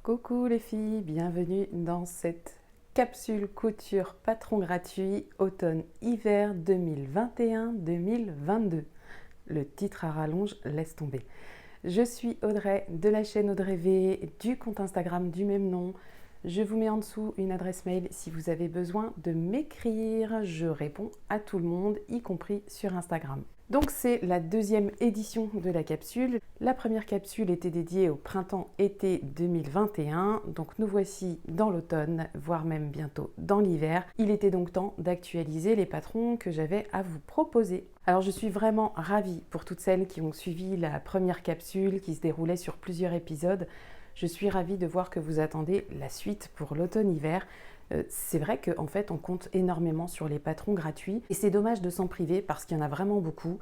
Coucou les filles, bienvenue dans cette capsule couture patron gratuit automne-hiver 2021-2022. Le titre à rallonge, laisse tomber. Je suis Audrey de la chaîne Audrey V, du compte Instagram du même nom. Je vous mets en dessous une adresse mail si vous avez besoin de m'écrire. Je réponds à tout le monde, y compris sur Instagram. Donc c'est la deuxième édition de la capsule. La première capsule était dédiée au printemps-été 2021. Donc nous voici dans l'automne, voire même bientôt dans l'hiver. Il était donc temps d'actualiser les patrons que j'avais à vous proposer. Alors je suis vraiment ravie pour toutes celles qui ont suivi la première capsule qui se déroulait sur plusieurs épisodes. Je suis ravie de voir que vous attendez la suite pour l'automne-hiver. C'est vrai qu'en fait, on compte énormément sur les patrons gratuits et c'est dommage de s'en priver parce qu'il y en a vraiment beaucoup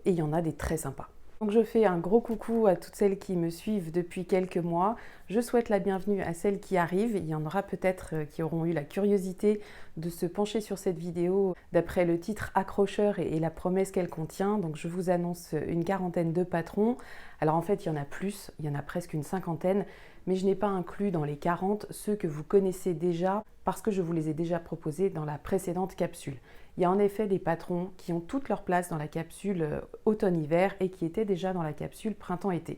et il y en a des très sympas. Donc je fais un gros coucou à toutes celles qui me suivent depuis quelques mois. Je souhaite la bienvenue à celles qui arrivent. Il y en aura peut-être qui auront eu la curiosité de se pencher sur cette vidéo d'après le titre accrocheur et la promesse qu'elle contient. Donc je vous annonce une quarantaine de patrons. Alors en fait, il y en a plus, il y en a presque une cinquantaine, mais je n'ai pas inclus dans les 40 ceux que vous connaissez déjà parce que je vous les ai déjà proposés dans la précédente capsule. Il y a en effet des patrons qui ont toute leur place dans la capsule automne-hiver et qui étaient déjà dans la capsule printemps-été.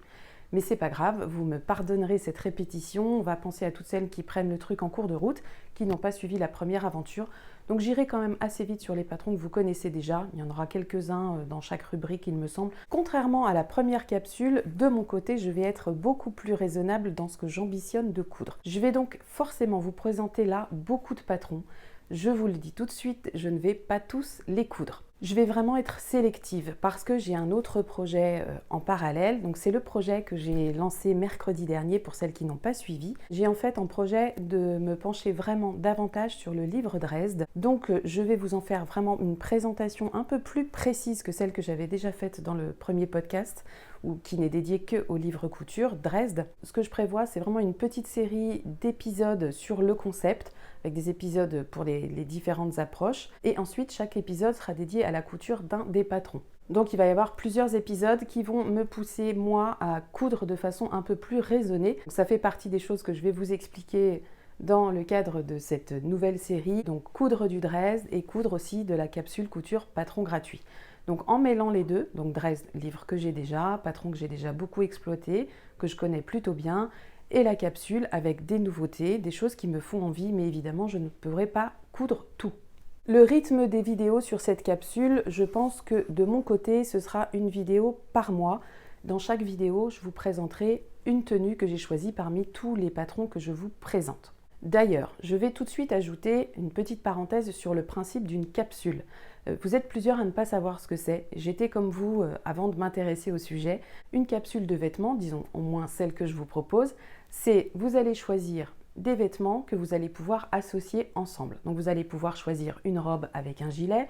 Mais c'est pas grave, vous me pardonnerez cette répétition, on va penser à toutes celles qui prennent le truc en cours de route, qui n'ont pas suivi la première aventure. Donc j'irai quand même assez vite sur les patrons que vous connaissez déjà, il y en aura quelques-uns dans chaque rubrique il me semble. Contrairement à la première capsule, de mon côté je vais être beaucoup plus raisonnable dans ce que j'ambitionne de coudre. Je vais donc forcément vous présenter là beaucoup de patrons. Je vous le dis tout de suite, je ne vais pas tous les coudre. Je vais vraiment être sélective parce que j'ai un autre projet en parallèle. Donc c'est le projet que j'ai lancé mercredi dernier pour celles qui n'ont pas suivi. J'ai en fait en projet de me pencher vraiment davantage sur le livre Dresde. Donc je vais vous en faire vraiment une présentation un peu plus précise que celle que j'avais déjà faite dans le premier podcast ou qui n'est dédiée que au livre couture Dresde. Ce que je prévois, c'est vraiment une petite série d'épisodes sur le concept avec des épisodes pour les différentes approches et ensuite chaque épisode sera dédié à la couture d'un des patrons. Donc il va y avoir plusieurs épisodes qui vont me pousser moi à coudre de façon un peu plus raisonnée. Donc, ça fait partie des choses que je vais vous expliquer dans le cadre de cette nouvelle série. Donc coudre du Dresde et coudre aussi de la capsule couture patron gratuit. Donc en mêlant les deux, donc Dresde, livre que j'ai déjà, patron que j'ai déjà beaucoup exploité, que je connais plutôt bien, et la capsule avec des nouveautés, des choses qui me font envie, mais évidemment je ne pourrai pas coudre tout. Le rythme des vidéos sur cette capsule, je pense que de mon côté, ce sera une vidéo par mois. Dans chaque vidéo, je vous présenterai une tenue que j'ai choisie parmi tous les patrons que je vous présente. D'ailleurs, je vais tout de suite ajouter une petite parenthèse sur le principe d'une capsule. Vous êtes plusieurs à ne pas savoir ce que c'est. J'étais comme vous avant de m'intéresser au sujet. Une capsule de vêtements, disons au moins celle que je vous propose, c'est vous allez choisir des vêtements que vous allez pouvoir associer ensemble. Donc vous allez pouvoir choisir une robe avec un gilet,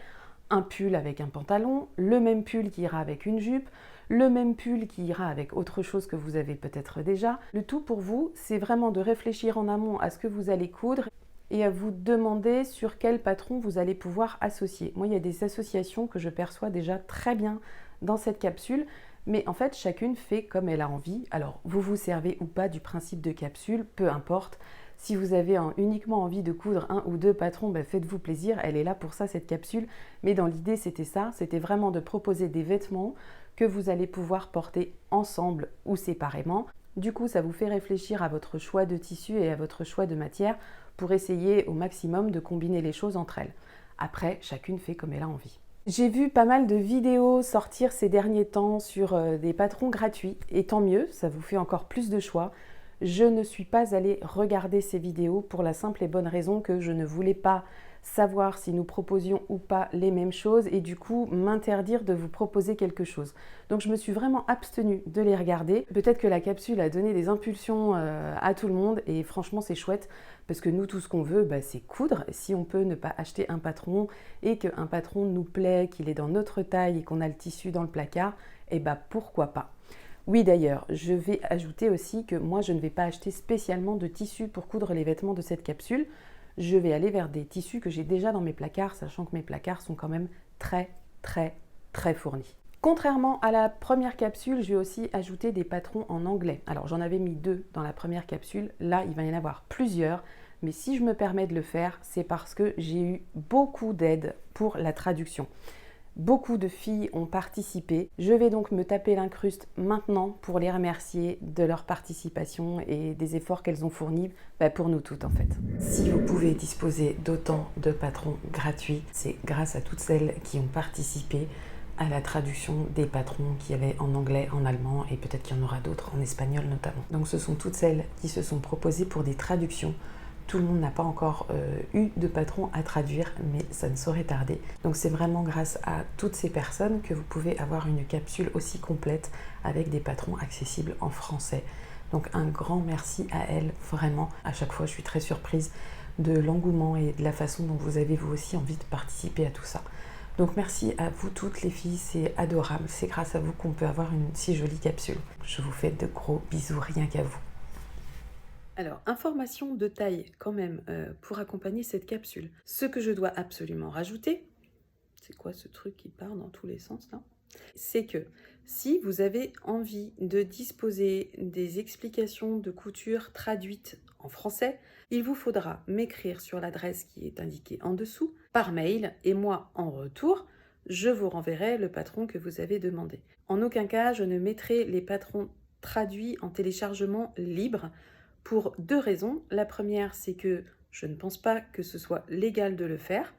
un pull avec un pantalon, le même pull qui ira avec une jupe, le même pull qui ira avec autre chose que vous avez peut-être déjà. Le tout pour vous, c'est vraiment de réfléchir en amont à ce que vous allez coudre et à vous demander sur quel patron vous allez pouvoir associer. Moi, il y a des associations que je perçois déjà très bien dans cette capsule, mais en fait, chacune fait comme elle a envie. Alors, vous vous servez ou pas du principe de capsule, peu importe. Si vous avez uniquement envie de coudre un ou deux patrons, faites-vous plaisir, elle est là pour ça cette capsule. Mais dans l'idée, c'était ça, c'était vraiment de proposer des vêtements que vous allez pouvoir porter ensemble ou séparément. Du coup, ça vous fait réfléchir à votre choix de tissu et à votre choix de matière pour essayer au maximum de combiner les choses entre elles. Après, chacune fait comme elle a envie. J'ai vu pas mal de vidéos sortir ces derniers temps sur des patrons gratuits, et tant mieux, ça vous fait encore plus de choix. Je ne suis pas allée regarder ces vidéos pour la simple et bonne raison que je ne voulais pas savoir si nous proposions ou pas les mêmes choses et du coup m'interdire de vous proposer quelque chose. Donc je me suis vraiment abstenue de les regarder. Peut-être que la capsule a donné des impulsions à tout le monde et franchement c'est chouette parce que nous tout ce qu'on veut c'est coudre. Si on peut ne pas acheter un patron et qu'un patron nous plaît, qu'il est dans notre taille et qu'on a le tissu dans le placard, pourquoi pas. Oui d'ailleurs, je vais ajouter aussi que moi je ne vais pas acheter spécialement de tissu pour coudre les vêtements de cette capsule. Je vais aller vers des tissus que j'ai déjà dans mes placards, sachant que mes placards sont quand même très fournis. Contrairement à la première capsule, je vais aussi ajouter des patrons en anglais. Alors j'en avais mis 2 dans la première capsule, là il va y en avoir plusieurs, mais si je me permets de le faire, c'est parce que j'ai eu beaucoup d'aide pour la traduction. Beaucoup de filles ont participé. Je vais donc me taper l'incruste maintenant pour les remercier de leur participation et des efforts qu'elles ont fournis pour nous toutes en fait. Si vous pouvez disposer d'autant de patrons gratuits, c'est grâce à toutes celles qui ont participé à la traduction des patrons qu'il y avait en anglais, en allemand et peut-être qu'il y en aura d'autres en espagnol notamment. Donc ce sont toutes celles qui se sont proposées pour des traductions. Tout le monde n'a pas encore eu de patron à traduire, mais ça ne saurait tarder. Donc c'est vraiment grâce à toutes ces personnes que vous pouvez avoir une capsule aussi complète avec des patrons accessibles en français. Donc un grand merci à elles, vraiment. À chaque fois, je suis très surprise de l'engouement et de la façon dont vous avez vous aussi envie de participer à tout ça. Donc merci à vous toutes les filles, c'est adorable. C'est grâce à vous qu'on peut avoir une si jolie capsule. Je vous fais de gros bisous rien qu'à vous. Alors, information de taille quand même pour accompagner cette capsule. Ce que je dois absolument rajouter, c'est quoi ce truc qui part dans tous les sens là? C'est que si vous avez envie de disposer des explications de couture traduites en français, il vous faudra m'écrire sur l'adresse qui est indiquée en dessous par mail et moi en retour, je vous renverrai le patron que vous avez demandé. En aucun cas, je ne mettrai les patrons traduits en téléchargement libre pour 2 raisons. La première, c'est que je ne pense pas que ce soit légal de le faire.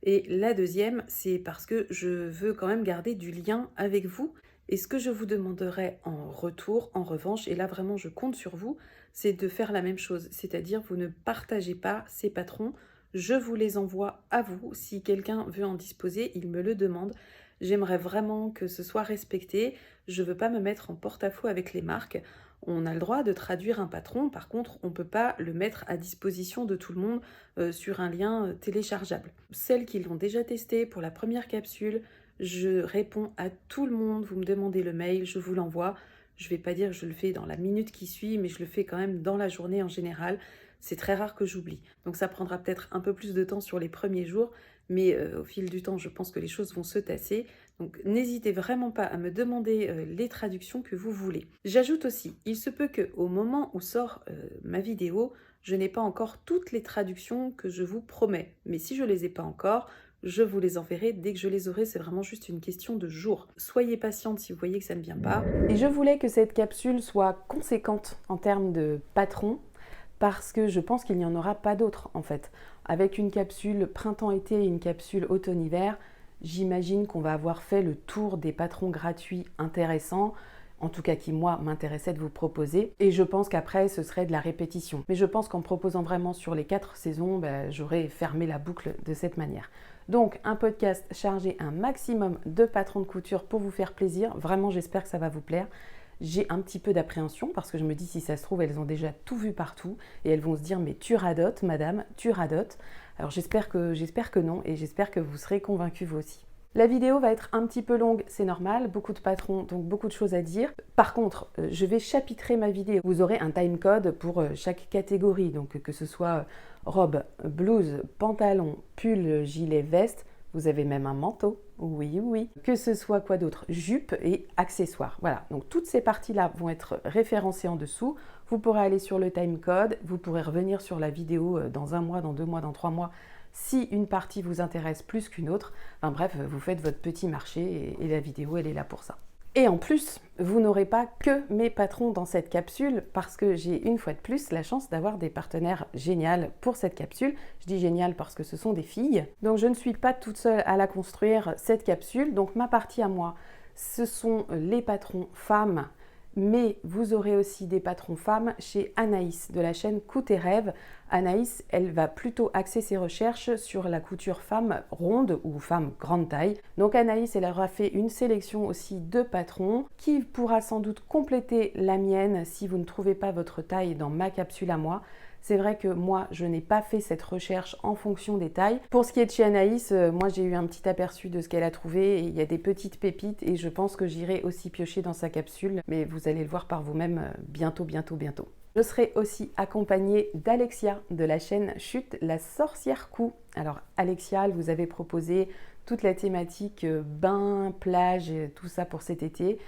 Et la deuxième, c'est parce que je veux quand même garder du lien avec vous. Et ce que je vous demanderai en retour, en revanche, et là vraiment je compte sur vous, c'est de faire la même chose. C'est-à-dire vous ne partagez pas ces patrons, je vous les envoie à vous. Si quelqu'un veut en disposer, il me le demande. J'aimerais vraiment que ce soit respecté. Je ne veux pas me mettre en porte-à-faux avec les marques. On a le droit de traduire un patron, par contre, on ne peut pas le mettre à disposition de tout le monde sur un lien téléchargeable. Celles qui l'ont déjà testé pour la première capsule, je réponds à tout le monde, vous me demandez le mail, je vous l'envoie. Je ne vais pas dire que je le fais dans la minute qui suit, mais je le fais quand même dans la journée en général. C'est très rare que j'oublie. Donc ça prendra peut-être un peu plus de temps sur les premiers jours, mais au fil du temps, je pense que les choses vont se tasser. Donc n'hésitez vraiment pas à me demander les traductions que vous voulez. J'ajoute aussi, il se peut qu'au moment où sort ma vidéo, je n'ai pas encore toutes les traductions que je vous promets. Mais si je ne les ai pas encore, je vous les enverrai dès que je les aurai, c'est vraiment juste une question de jours. Soyez patiente si vous voyez que ça ne vient pas. Et je voulais que cette capsule soit conséquente en termes de patrons, parce que je pense qu'il n'y en aura pas d'autres en fait. Avec une capsule printemps-été et une capsule automne-hiver, j'imagine qu'on va avoir fait le tour des patrons gratuits intéressants, en tout cas qui moi m'intéressait de vous proposer, et je pense qu'après ce serait de la répétition. Mais je pense qu'en proposant vraiment sur les 4 saisons, j'aurais fermé la boucle de cette manière. Donc un podcast chargé un maximum de patrons de couture pour vous faire plaisir, vraiment j'espère que ça va vous plaire. J'ai un petit peu d'appréhension parce que je me dis si ça se trouve elles ont déjà tout vu partout et elles vont se dire mais tu radotes madame, tu radotes. Alors j'espère que non et j'espère que vous serez convaincus vous aussi. La vidéo va être un petit peu longue, c'est normal, beaucoup de patrons, donc beaucoup de choses à dire. Par contre, je vais chapitrer ma vidéo. Vous aurez un timecode pour chaque catégorie, donc que ce soit robe, blouse, pantalon, pull, gilet, veste. Vous avez même un manteau, oui, oui. Que ce soit quoi d'autre, jupe et accessoires. Voilà, donc toutes ces parties-là vont être référencées en dessous. Vous pourrez aller sur le timecode, vous pourrez revenir sur la vidéo dans 1 mois, dans 2 mois, dans 3 mois, si une partie vous intéresse plus qu'une autre. Enfin bref, vous faites votre petit marché et la vidéo, elle est là pour ça. Et en plus, vous n'aurez pas que mes patrons dans cette capsule parce que j'ai une fois de plus la chance d'avoir des partenaires géniaux pour cette capsule. Je dis génial parce que ce sont des filles. Donc je ne suis pas toute seule à la construire, cette capsule. Donc ma partie à moi, ce sont les patrons femmes. Mais vous aurez aussi des patrons femmes chez Anaïs de la chaîne Coût tes rêves. Anaïs, elle va plutôt axer ses recherches sur la couture femme ronde ou femme grande taille. Donc Anaïs, elle aura fait une sélection aussi de patrons qui pourra sans doute compléter la mienne si vous ne trouvez pas votre taille dans ma capsule à moi. C'est vrai que moi, je n'ai pas fait cette recherche en fonction des tailles. Pour ce qui est de chez Anaïs, moi j'ai eu un petit aperçu de ce qu'elle a trouvé. Et il y a des petites pépites et je pense que j'irai aussi piocher dans sa capsule. Mais vous allez le voir par vous-même bientôt. Je serai aussi accompagnée d'Alexia de la chaîne Chute, la sorcière cou. Alors Alexia, elle vous avait proposé toute la thématique bain, plage, tout ça pour cet été.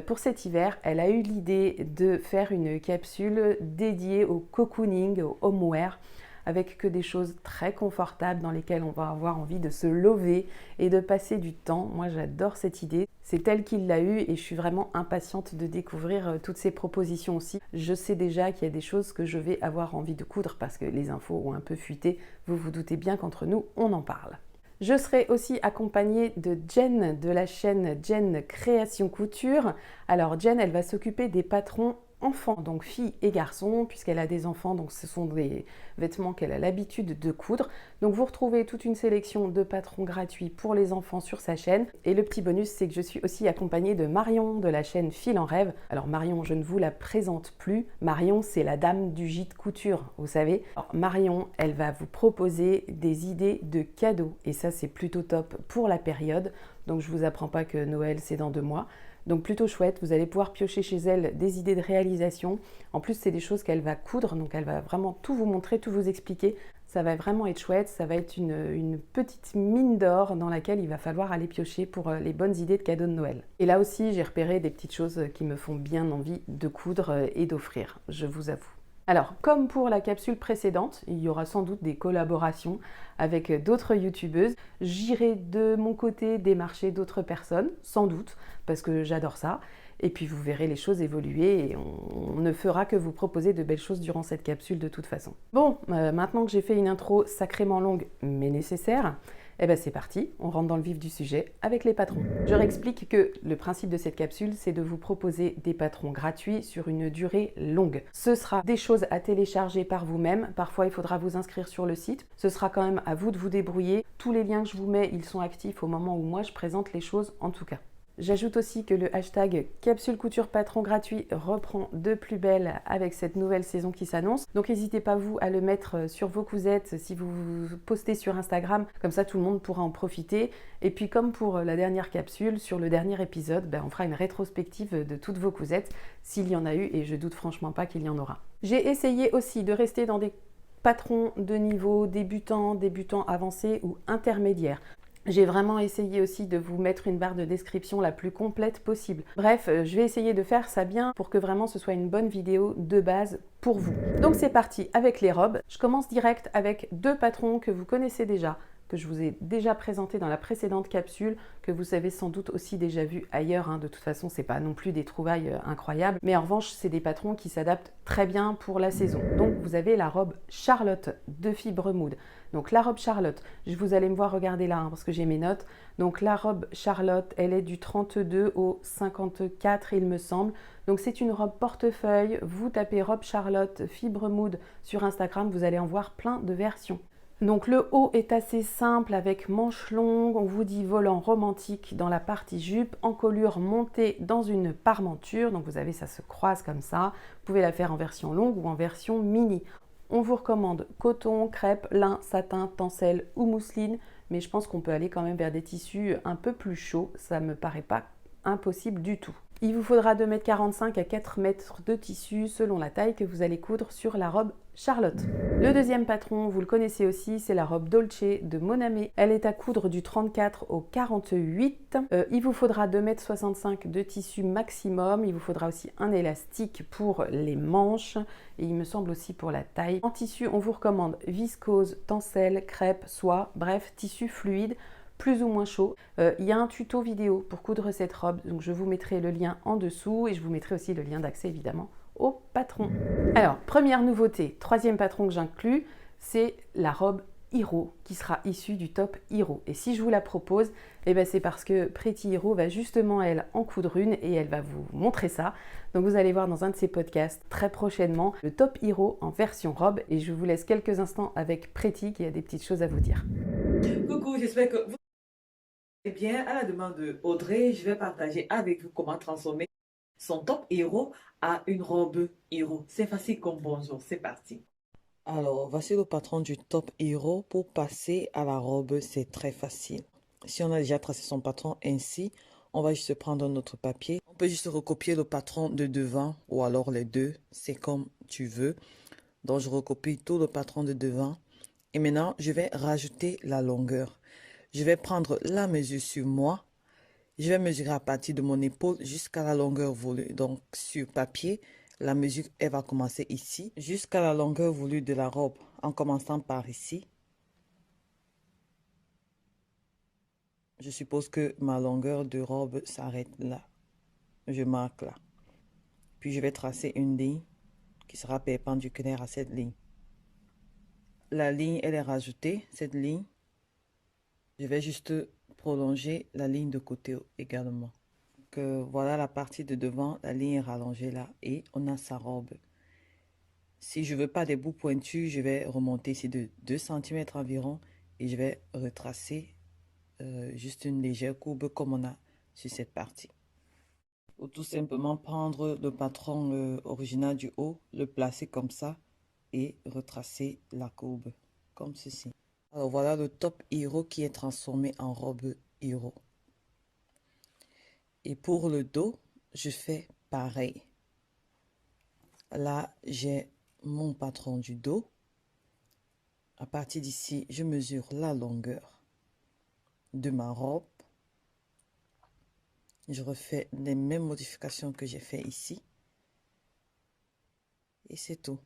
Pour cet hiver, elle a eu l'idée de faire une capsule dédiée au cocooning, au homeware, avec que des choses très confortables dans lesquelles on va avoir envie de se lever et de passer du temps. Moi, j'adore cette idée. C'est elle qui l'a eue et je suis vraiment impatiente de découvrir toutes ces propositions aussi. Je sais déjà qu'il y a des choses que je vais avoir envie de coudre parce que les infos ont un peu fuité. Vous vous doutez bien qu'entre nous, on en parle. Je serai aussi accompagnée de Jen de la chaîne Jen Création Couture. Alors Jen, elle va s'occuper des patrons enfants, donc filles et garçons, puisqu'elle a des enfants, donc ce sont des vêtements qu'elle a l'habitude de coudre. Donc vous retrouvez toute une sélection de patrons gratuits pour les enfants sur sa chaîne. Et le petit bonus, c'est que je suis aussi accompagnée de Marion de la chaîne Fil en Rêve. Alors Marion, je ne vous la présente plus. Marion, c'est la dame du gîte couture, vous savez. Alors Marion, elle va vous proposer des idées de cadeaux. Et ça, c'est plutôt top pour la période. Donc je ne vous apprends pas que Noël, c'est dans 2 mois. Donc plutôt chouette, vous allez pouvoir piocher chez elle des idées de réalisation. En plus, c'est des choses qu'elle va coudre, donc elle va vraiment tout vous montrer, tout vous expliquer. Ça va vraiment être chouette, ça va être une petite mine d'or dans laquelle il va falloir aller piocher pour les bonnes idées de cadeaux de Noël. Et là aussi, j'ai repéré des petites choses qui me font bien envie de coudre et d'offrir, je vous avoue. Alors, comme pour la capsule précédente, il y aura sans doute des collaborations avec d'autres youtubeuses. J'irai de mon côté démarcher d'autres personnes, sans doute, parce que j'adore ça. Et puis vous verrez les choses évoluer et on ne fera que vous proposer de belles choses durant cette capsule de toute façon. Bon, maintenant que j'ai fait une intro sacrément longue mais nécessaire, eh bien c'est parti, on rentre dans le vif du sujet avec les patrons. Je réexplique que le principe de cette capsule, c'est de vous proposer des patrons gratuits sur une durée longue. Ce sera des choses à télécharger par vous-même, parfois il faudra vous inscrire sur le site, ce sera quand même à vous de vous débrouiller. Tous les liens que je vous mets, ils sont actifs au moment où moi je présente les choses en tout cas. J'ajoute aussi que le hashtag capsule couture patron gratuit reprend de plus belle avec cette nouvelle saison qui s'annonce. Donc n'hésitez pas vous à le mettre sur vos cousettes si vous postez sur Instagram, comme ça tout le monde pourra en profiter. Et puis comme pour la dernière capsule, sur le dernier épisode, on fera une rétrospective de toutes vos cousettes s'il y en a eu et je doute franchement pas qu'il y en aura. J'ai essayé aussi de rester dans des patrons de niveau débutant, débutant avancé ou intermédiaire. J'ai vraiment essayé aussi de vous mettre une barre de description la plus complète possible. Bref, je vais essayer de faire ça bien pour que vraiment ce soit une bonne vidéo de base pour vous. Donc c'est parti avec les robes. Je commence direct avec 2 patrons que vous connaissez déjà, que je vous ai déjà présenté dans la précédente capsule, que vous avez sans doute aussi déjà vu ailleurs. De toute façon, c'est pas non plus des trouvailles incroyables, mais en revanche, c'est des patrons qui s'adaptent très bien pour la saison. Donc, vous avez la robe Charlotte de Fibre Mood. Donc, la robe Charlotte, vous allez me voir regarder là, parce que j'ai mes notes. Donc, la robe Charlotte, elle est du 32 au 54, il me semble. Donc, c'est une robe portefeuille. Vous tapez robe Charlotte Fibre Mood sur Instagram, vous allez en voir plein de versions. Donc le haut est assez simple avec manches longues, on vous dit volant romantique dans la partie jupe, encolure montée dans une parmenture, donc vous avez ça se croise comme ça, vous pouvez la faire en version longue ou en version mini. On vous recommande coton, crêpe, lin, satin, tencel ou mousseline, mais je pense qu'on peut aller quand même vers des tissus un peu plus chauds, ça me paraît pas impossible du tout. Il vous faudra 2,45 m à 4 m de tissu selon la taille que vous allez coudre sur la robe Charlotte. Le deuxième patron, vous le connaissez aussi, c'est la robe Dolce de Monamé. Elle est à coudre du 34 au 48. Il vous faudra 2,65 m de tissu maximum. Il vous faudra aussi un élastique pour les manches et il me semble aussi pour la taille. En tissu, on vous recommande viscose, tencel, crêpe, soie, bref, tissu fluide, plus ou moins chaud. Il y a un tuto vidéo pour coudre cette robe, donc je vous mettrai le lien en dessous et je vous mettrai aussi le lien d'accès évidemment au patron. Alors, première nouveauté, 3e patron que j'inclus, c'est la robe Hiro qui sera issue du top Hiro. Et si je vous la propose, c'est parce que Pretty Hiro va justement elle en coudre une et elle va vous montrer ça. Donc vous allez voir dans un de ses podcasts très prochainement le top Hiro en version robe et je vous laisse quelques instants avec Pretty qui a des petites choses à vous dire. Coucou, j'espère que vous allez bien. À la demande de Audrey, je vais partager avec vous comment transformer son top héros à une robe héros. C'est facile comme bonjour, c'est parti. Alors, voici le patron du top héros. Pour passer à la robe, c'est très facile. Si on a déjà tracé son patron ainsi, on va juste prendre notre papier. On peux juste recopier le patron de devant ou alors les deux, c'est comme tu veux. Donc, je recopie tout le patron de devant. Et maintenant, je vais rajouter la longueur. Je vais prendre la mesure sur moi. Je vais mesurer à partir de mon épaule jusqu'à la longueur voulue. Donc, sur papier, la mesure, elle va commencer ici, jusqu'à la longueur voulue de la robe, en commençant par ici. Je suppose que ma longueur de robe s'arrête là. Je marque là. Puis, je vais tracer une ligne qui sera perpendiculaire à cette ligne. La ligne, elle est rajoutée, cette ligne. Je vais juste prolonger la ligne de côté également. Donc, voilà la partie de devant, la ligne est rallongée là et on a sa robe. Si je veux pas des bouts pointus, je vais remonter ici de 2 cm environ et je vais retracer juste une légère courbe comme on a sur cette partie. Ou tout simplement prendre le patron original du haut, le placer comme ça et retracer la courbe comme ceci. Alors voilà le top héros qui est transformé en robe héros. Et pour le dos, je fais pareil. Là, j'ai mon patron du dos. À partir d'ici, je mesure la longueur de ma robe. Je refais les mêmes modifications que j'ai fait ici. Et c'est tout.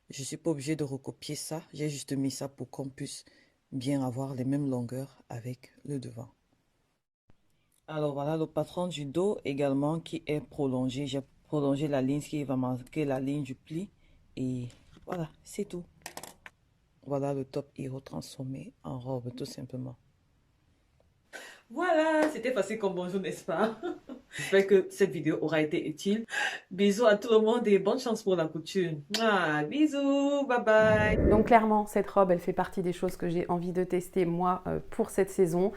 Je ne suis pas obligée de recopier ça. J'ai juste mis ça pour qu'on puisse bien avoir les mêmes longueurs avec le devant. Alors voilà le patron du dos également qui est prolongé. J'ai prolongé la ligne qui va marquer la ligne du pli. Et voilà, c'est tout. Voilà le top héros transformé en robe tout simplement. Voilà, c'était facile comme bonjour, n'est-ce pas? J'espère que cette vidéo aura été utile. Bisous à tout le monde et bonne chance pour la couture. Bisous, bye bye. Donc clairement, cette robe, elle fait partie des choses que j'ai envie de tester moi pour cette saison.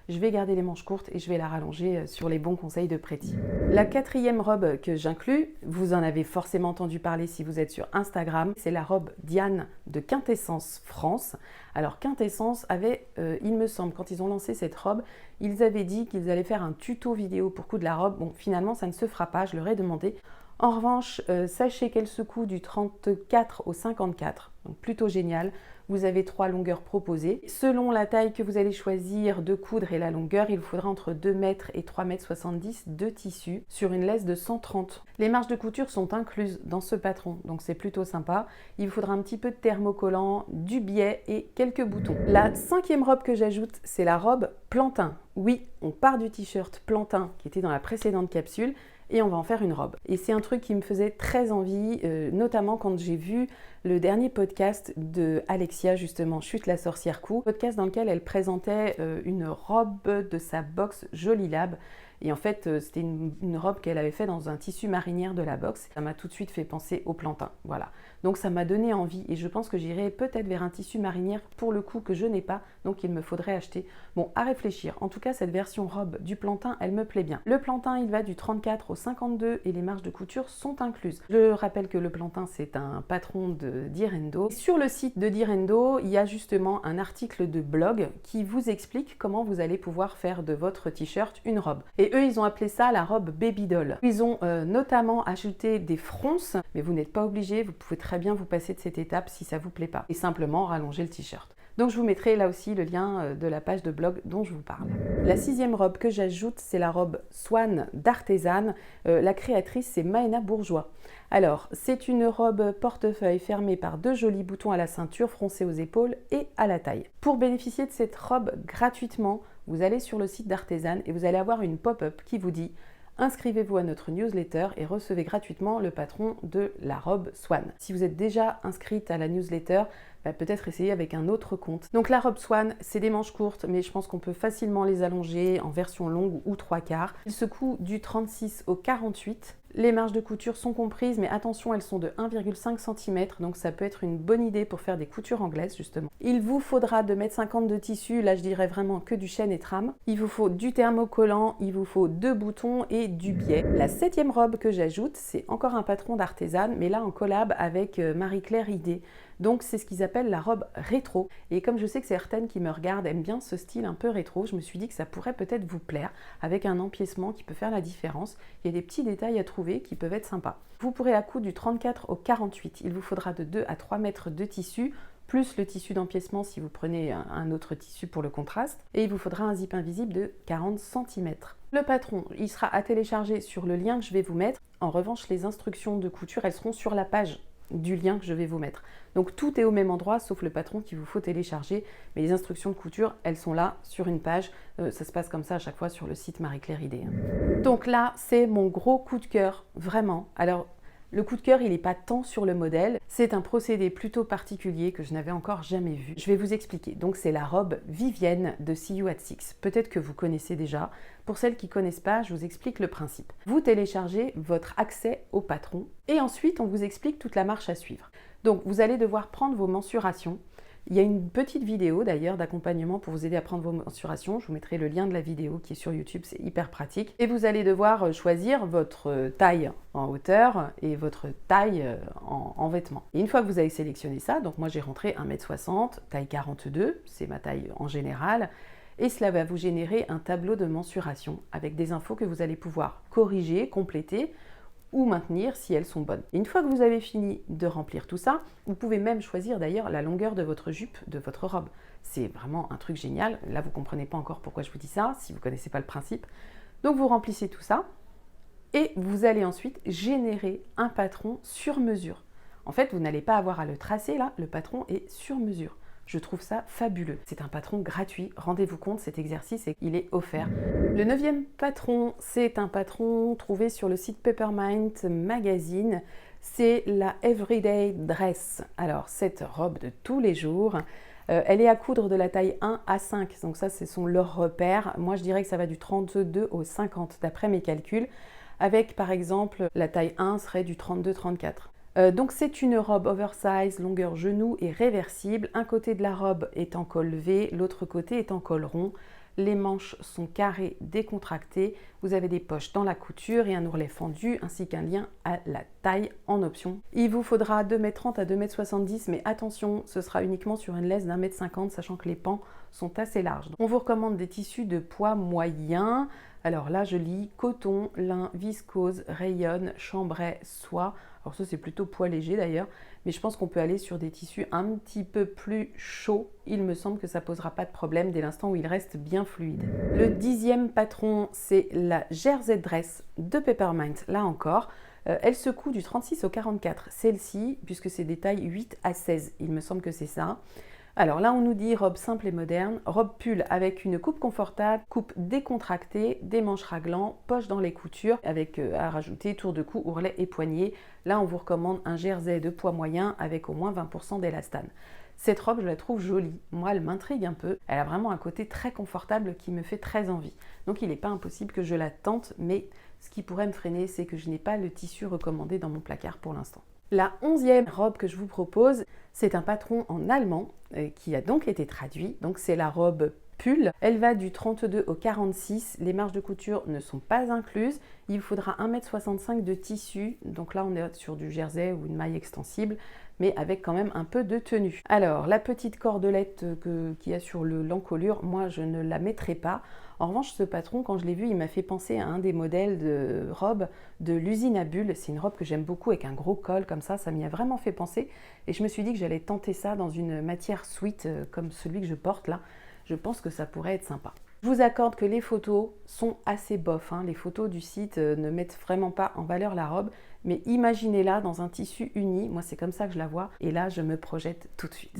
Je vais garder les manches courtes et je vais la rallonger sur les bons conseils de Pretty. La quatrième robe que j'inclus, vous en avez forcément entendu parler si vous êtes sur Instagram, c'est la robe Diane de Quintessence France. Alors Quintessence avait, il me semble, quand ils ont lancé cette robe, ils avaient dit qu'ils allaient faire un tuto vidéo pour coudre la robe. Bon, finalement, ça ne se fera pas, je leur ai demandé. En revanche, sachez qu'elle se coud du 34 au 54, donc plutôt génial. Vous avez 3 longueurs proposées. Selon la taille que vous allez choisir de coudre et la longueur, il vous faudra entre 2 mètres et 3,70 m de tissu sur une laisse de 130. Les marges de couture sont incluses dans ce patron, donc c'est plutôt sympa. Il vous faudra un petit peu de thermocollant, du biais et quelques boutons. La 5e robe que j'ajoute, c'est la robe plantain. Oui, on part du t-shirt plantain qui était dans la précédente capsule et on va en faire une robe. Et c'est un truc qui me faisait très envie, notamment quand j'ai vu le dernier podcast de Alexia, justement, Chute la sorcière coup, podcast dans lequel elle présentait une robe de sa box Jolie Lab. Et en fait, c'était une robe qu'elle avait fait dans un tissu marinière de la box. Ça m'a tout de suite fait penser au plantain, voilà. Donc ça m'a donné envie et je pense que j'irai peut-être vers un tissu marinière pour le coup que je n'ai pas, donc il me faudrait acheter. Bon, à réfléchir. En tout cas, cette version robe du plantain, elle me plaît bien. Le plantain, il va du 34 au 52 et les marges de couture sont incluses. Je rappelle que le plantain, c'est un patron de Direndo. Sur le site de Direndo, il y a justement un article de blog qui vous explique comment vous allez pouvoir faire de votre t-shirt une robe. Et eux, ils ont appelé ça la robe baby doll. Ils ont notamment ajouté des fronces, mais vous n'êtes pas obligé, vous pouvez très bien vous passer de cette étape si ça vous plaît pas. Et simplement rallonger le t-shirt. Donc je vous mettrai là aussi le lien de la page de blog dont je vous parle. La 6e robe que j'ajoute, c'est la robe Swan d'Artésane. La créatrice, c'est Maëna Bourgeois. Alors, c'est une robe portefeuille fermée par 2 jolis boutons à la ceinture, froncés aux épaules et à la taille. Pour bénéficier de cette robe gratuitement, vous allez sur le site d'Artésane et vous allez avoir une pop-up qui vous dit « Inscrivez-vous à notre newsletter et recevez gratuitement le patron de la robe Swan ». Si vous êtes déjà inscrite à la newsletter, peut-être essayer avec un autre compte. Donc la robe Swan, c'est des manches courtes, mais je pense qu'on peut facilement les allonger en version longue ou 3/4. Il se coud du 36 au 48 Les marges de couture sont comprises, mais attention, elles sont de 1,5 cm, donc ça peut être une bonne idée pour faire des coutures anglaises justement. Il vous faudra 2,50 m de tissu, là je dirais vraiment que du chêne et trame. Il vous faut du thermocollant, il vous faut 2 boutons et du biais. La 7e robe que j'ajoute, c'est encore un patron d'artisane, mais là en collab avec Marie-Claire Idé. Donc c'est ce qu'ils appellent la robe rétro. Et comme je sais que certaines qui me regardent aiment bien ce style un peu rétro, je me suis dit que ça pourrait peut-être vous plaire, avec un empiècement qui peut faire la différence. Il y a des petits détails à trouver qui peuvent être sympas. Vous pourrez la coudre du 34 au 48. Il vous faudra de 2 à 3 mètres de tissu, plus le tissu d'empiècement si vous prenez un autre tissu pour le contraste. Et il vous faudra un zip invisible de 40 cm. Le patron, il sera à télécharger sur le lien que je vais vous mettre. En revanche, les instructions de couture, elles seront sur la page du lien que je vais vous mettre. Donc tout est au même endroit sauf le patron qu'il vous faut télécharger, mais les instructions de couture, elles sont là sur une page. Ça se passe comme ça à chaque fois sur le site Marie-Claire Idé. Donc là, c'est mon gros coup de cœur, vraiment. Alors, le coup de cœur, il n'est pas tant sur le modèle, c'est un procédé plutôt particulier que je n'avais encore jamais vu. Je vais vous expliquer. Donc c'est la robe Vivienne de See You at Six. Peut-être que vous connaissez déjà. Pour celles qui ne connaissent pas, je vous explique le principe. Vous téléchargez votre accès au patron et ensuite on vous explique toute la marche à suivre. Donc vous allez devoir prendre vos mensurations. Il y a une petite vidéo d'ailleurs d'accompagnement pour vous aider à prendre vos mensurations. Je vous mettrai le lien de la vidéo qui est sur YouTube, c'est hyper pratique. Et vous allez devoir choisir votre taille en hauteur et votre taille en vêtements. Et une fois que vous avez sélectionné ça, donc moi j'ai rentré 1,60 m, taille 42, c'est ma taille en général. Et cela va vous générer un tableau de mensuration avec des infos que vous allez pouvoir corriger, compléter ou maintenir si elles sont bonnes. Et une fois que vous avez fini de remplir tout ça, vous pouvez même choisir d'ailleurs la longueur de votre jupe, de votre robe. C'est vraiment un truc génial. Là, vous ne comprenez pas encore pourquoi je vous dis ça, si vous ne connaissez pas le principe. Donc, vous remplissez tout ça et vous allez ensuite générer un patron sur mesure. En fait, vous n'allez pas avoir à le tracer là, le patron est sur mesure. Je trouve ça fabuleux. C'est un patron gratuit. Rendez-vous compte, cet exercice, il est offert. Le 9e patron, c'est un patron trouvé sur le site Peppermint Magazine. C'est la Everyday Dress. Alors, cette robe de tous les jours, elle est à coudre de la taille 1 à 5. Donc ça, ce sont leurs repères. Moi, je dirais que ça va du 32 au 50, d'après mes calculs. Avec, par exemple, la taille 1 serait du 32-34. Donc c'est une robe oversize, longueur genou et réversible. Un côté de la robe est en col V, l'autre côté est en col rond. Les manches sont carrées, décontractées. Vous avez des poches dans la couture et un ourlet fendu ainsi qu'un lien à la taille en option. Il vous faudra 2,30 m à 2,70 m, mais attention, ce sera uniquement sur une laisse d'1,50 m, sachant que les pans sont assez larges. On vous recommande des tissus de poids moyen. Alors là, je lis coton, lin, viscose, rayon, chambray, soie. Alors ça, c'est plutôt poids léger d'ailleurs, mais je pense qu'on peut aller sur des tissus un petit peu plus chauds. Il me semble que ça ne posera pas de problème dès l'instant où il reste bien fluide. Le 10e patron, c'est la Jersey Dress de Peppermint. Là encore, elle se coud du 36 au 44. Celle-ci, puisque c'est des tailles 8 à 16, il me semble que c'est ça. Alors là, on nous dit robe simple et moderne, robe pull avec une coupe confortable, coupe décontractée, des manches raglant, poche dans les coutures, avec à rajouter tour de cou, ourlet et poignet. Là, on vous recommande un jersey de poids moyen avec au moins 20% d'élastane. Cette robe, je la trouve jolie. Moi, elle m'intrigue un peu. Elle a vraiment un côté très confortable qui me fait très envie. Donc, il n'est pas impossible que je la tente, mais ce qui pourrait me freiner, c'est que je n'ai pas le tissu recommandé dans mon placard pour l'instant. La 11e robe que je vous propose, c'est un patron en allemand qui a donc été traduit. Donc c'est la robe pull. Elle va du 32 au 46. Les marges de couture ne sont pas incluses. Il vous faudra 1,65 m de tissu. Donc là, on est sur du jersey ou une maille extensible, mais avec quand même un peu de tenue. Alors, la petite cordelette qu'il y a sur l'encolure, moi, je ne la mettrai pas. En revanche, ce patron, quand je l'ai vu, il m'a fait penser à un des modèles de robe de l'usine à bulles. C'est une robe que j'aime beaucoup avec un gros col comme ça m'y a vraiment fait penser. Et je me suis dit que j'allais tenter ça dans une matière sweat comme celui que je porte là. Je pense que ça pourrait être sympa. Je vous accorde que les photos sont assez bof. Les photos du site ne mettent vraiment pas en valeur la robe. Mais imaginez-la dans un tissu uni. Moi, c'est comme ça que je la vois. Et là, je me projette tout de suite.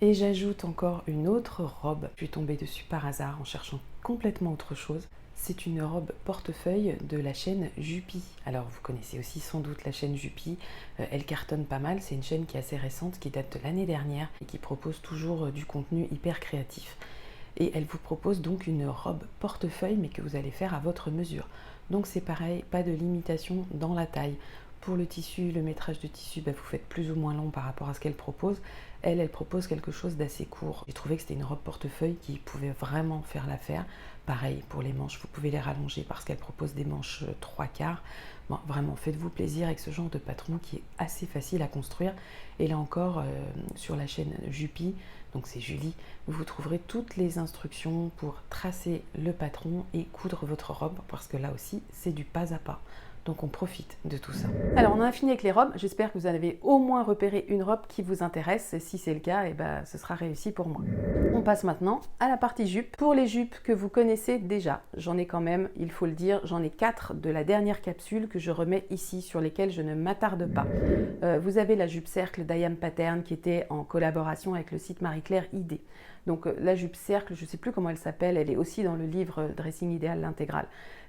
Et j'ajoute encore une autre robe. Je suis tombée dessus par hasard en cherchant complètement autre chose. C'est une robe portefeuille de la chaîne Jupi. Alors vous connaissez aussi sans doute la chaîne Jupi, elle cartonne pas mal, c'est une chaîne qui est assez récente, qui date de l'année dernière et qui propose toujours du contenu hyper créatif. Et elle vous propose donc une robe portefeuille mais que vous allez faire à votre mesure. Donc c'est pareil, pas de limitation dans la taille. Pour le tissu, le métrage de tissu, vous faites plus ou moins long par rapport à ce qu'elle propose. Elle propose quelque chose d'assez court. J'ai trouvé que c'était une robe portefeuille qui pouvait vraiment faire l'affaire. Pareil, pour les manches, vous pouvez les rallonger parce qu'elle propose des manches 3/4. Bon, vraiment, faites-vous plaisir avec ce genre de patron qui est assez facile à construire. Et là encore, sur la chaîne Jupy, donc c'est Julie, vous trouverez toutes les instructions pour tracer le patron et coudre votre robe parce que là aussi, c'est du pas à pas. Donc on profite de tout ça. Alors on a fini avec les robes, j'espère que vous en avez au moins repéré une robe qui vous intéresse. Si c'est le cas, ce sera réussi pour moi. On passe maintenant à la partie jupe. Pour les jupes que vous connaissez déjà, j'en ai quand même, il faut le dire, j'en ai 4 de la dernière capsule que je remets ici, sur lesquelles je ne m'attarde pas. Vous avez la jupe cercle d'I Am Pattern qui était en collaboration avec le site Marie-Claire ID. Donc la jupe cercle, je ne sais plus comment elle s'appelle, elle est aussi dans le livre Dressing Idéal l'intégrale.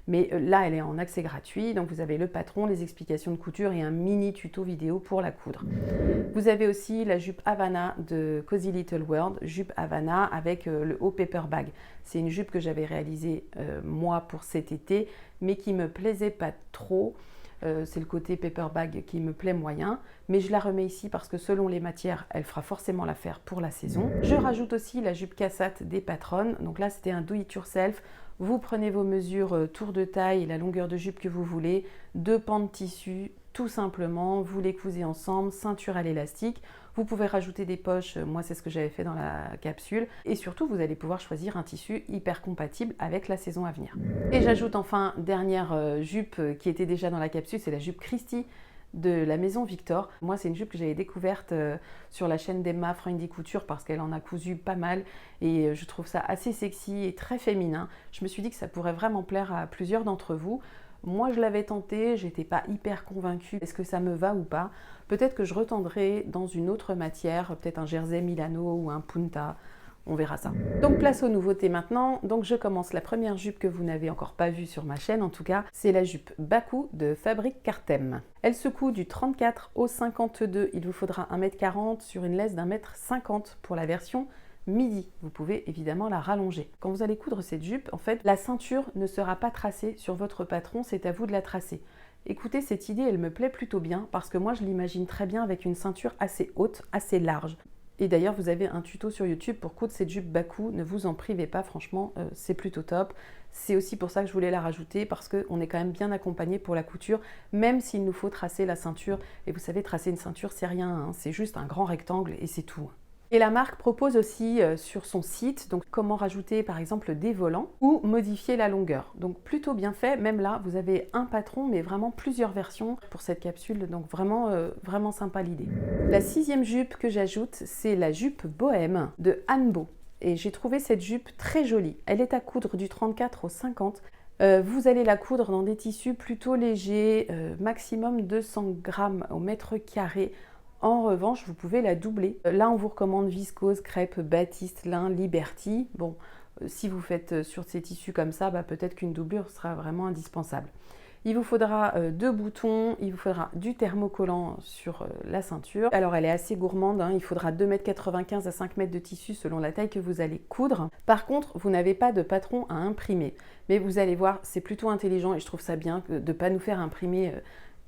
Mais là, elle est en accès gratuit, donc vous avez le patron, les explications de couture et un mini tuto vidéo pour la coudre. Vous avez aussi la jupe Havana de Cozy Little World, jupe Havana avec le haut paper bag. C'est une jupe que j'avais réalisée moi pour cet été, mais qui me plaisait pas trop. C'est le côté paper bag qui me plaît moyen, mais je la remets ici parce que selon les matières, elle fera forcément l'affaire pour la saison. Je rajoute aussi la jupe cassate des patronnes, donc là c'était un do it yourself. Vous prenez vos mesures tour de taille et la longueur de jupe que vous voulez, 2 pans de tissu, tout simplement, vous les cousez ensemble, ceinture à l'élastique. Vous pouvez rajouter des poches, moi c'est ce que j'avais fait dans la capsule. Et surtout, vous allez pouvoir choisir un tissu hyper compatible avec la saison à venir. Et j'ajoute enfin, dernière jupe qui était déjà dans la capsule, c'est la jupe Christie de la maison Victor. Moi, c'est une jupe que j'avais découverte sur la chaîne d'Emma Freundy Couture parce qu'elle en a cousu pas mal et je trouve ça assez sexy et très féminin. Je me suis dit que ça pourrait vraiment plaire à plusieurs d'entre vous. Moi, je l'avais tenté, j'étais pas hyper convaincue. Est-ce que ça me va ou pas? Peut-être que je retendrai dans une autre matière, peut-être un jersey Milano ou un punta. On verra ça. Donc place aux nouveautés maintenant. Donc je commence la première jupe que vous n'avez encore pas vue sur ma chaîne en tout cas. C'est la jupe Baku de Fabrique Cartem. Elle se coud du 34 au 52. Il vous faudra 1,40 m sur une laisse d'1,50 m pour la version midi. Vous pouvez évidemment la rallonger. Quand vous allez coudre cette jupe, en fait, la ceinture ne sera pas tracée sur votre patron, c'est à vous de la tracer. Écoutez, cette idée, elle me plaît plutôt bien parce que moi, je l'imagine très bien avec une ceinture assez haute, assez large. Et d'ailleurs, vous avez un tuto sur YouTube pour coudre cette jupe Baku, ne vous en privez pas, franchement, c'est plutôt top. C'est aussi pour ça que je voulais la rajouter, parce qu'on est quand même bien accompagné pour la couture, même s'il nous faut tracer la ceinture. Et vous savez, tracer une ceinture, c'est rien, hein, c'est juste un grand rectangle et c'est tout. Et la marque propose aussi sur son site donc comment rajouter par exemple des volants ou modifier la longueur. Donc plutôt bien fait, même là vous avez un patron mais vraiment plusieurs versions pour cette capsule, donc vraiment sympa l'idée. La 6e jupe que j'ajoute, c'est la jupe Bohème de Anne Beau. Et j'ai trouvé cette jupe très jolie. Elle est à coudre du 34 au 50. Vous allez la coudre dans des tissus plutôt légers, maximum 200 grammes au mètre carré. En revanche, vous pouvez la doubler. Là, on vous recommande viscose, crêpe, batiste, lin, Liberty. Bon, si vous faites sur ces tissus comme ça, peut-être qu'une doublure sera vraiment indispensable. Il vous faudra 2 boutons, il vous faudra du thermocollant sur la ceinture. Alors elle est assez gourmande, hein, il faudra 2,95 m à 5 m de tissu selon la taille que vous allez coudre. Par contre, vous n'avez pas de patron à imprimer. Mais vous allez voir, c'est plutôt intelligent et je trouve ça bien de ne pas nous faire imprimer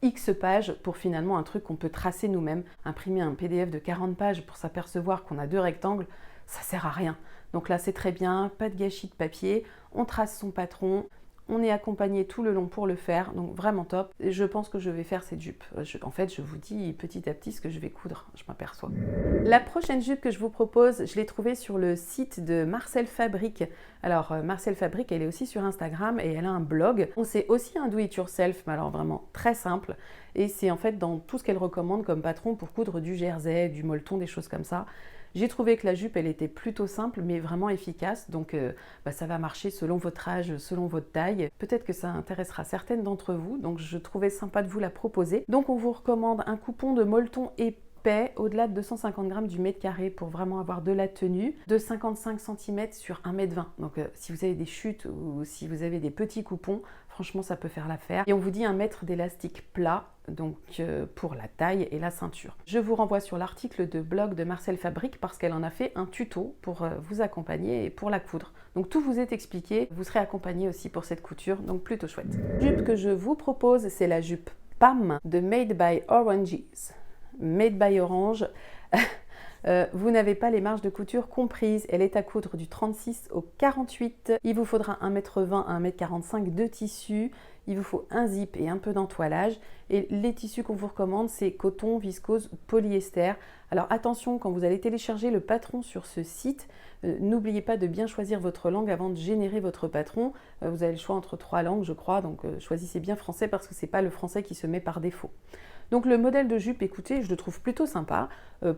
X pages pour finalement un truc qu'on peut tracer nous-mêmes. Imprimer un PDF de 40 pages pour s'apercevoir qu'on a 2 rectangles, ça sert à rien. Donc là c'est très bien, pas de gâchis de papier, on trace son patron, on est accompagné tout le long pour le faire, donc vraiment top. Et je pense que je vais faire cette jupe. En fait, je vous dis petit à petit ce que je vais coudre, je m'aperçois. La prochaine jupe que je vous propose, je l'ai trouvée sur le site de Marcel Fabrique. Alors, Marcel Fabrique, elle est aussi sur Instagram et elle a un blog. C'est aussi un do-it-yourself, mais alors vraiment très simple. Et c'est en fait dans tout ce qu'elle recommande comme patron pour coudre du jersey, du molleton, des choses comme ça. J'ai trouvé que la jupe, elle était plutôt simple, mais vraiment efficace. Donc, ça va marcher selon votre âge, selon votre taille. Peut-être que ça intéressera certaines d'entre vous. Donc, je trouvais sympa de vous la proposer. Donc, on vous recommande un coupon de molleton épais au-delà de 250 grammes du mètre carré pour vraiment avoir de la tenue, de 55 cm sur 1,20 m. Donc, si vous avez des chutes ou si vous avez des petits coupons, franchement, ça peut faire l'affaire. Et on vous dit 1 mètre d'élastique plat donc pour la taille et la ceinture. Je vous renvoie sur l'article de blog de Marcel Fabrique parce qu'elle en a fait un tuto pour vous accompagner et pour la coudre. Donc tout vous est expliqué, vous serez accompagné aussi pour cette couture, donc plutôt chouette. La jupe que je vous propose, c'est la jupe Pam de Made by Oranges. Made by Orange. Vous n'avez pas les marges de couture comprises. Elle est à coudre du 36 au 48. Il vous faudra 1,20 m à 1,45 m de tissu. Il vous faut un zip et un peu d'entoilage. Et les tissus qu'on vous recommande, c'est coton, viscose, polyester. Alors attention, quand vous allez télécharger le patron sur ce site, n'oubliez pas de bien choisir votre langue avant de générer votre patron. Vous avez le choix entre 3 langues, je crois, donc choisissez bien français parce que ce n'est pas le français qui se met par défaut. Donc le modèle de jupe, écoutez, je le trouve plutôt sympa,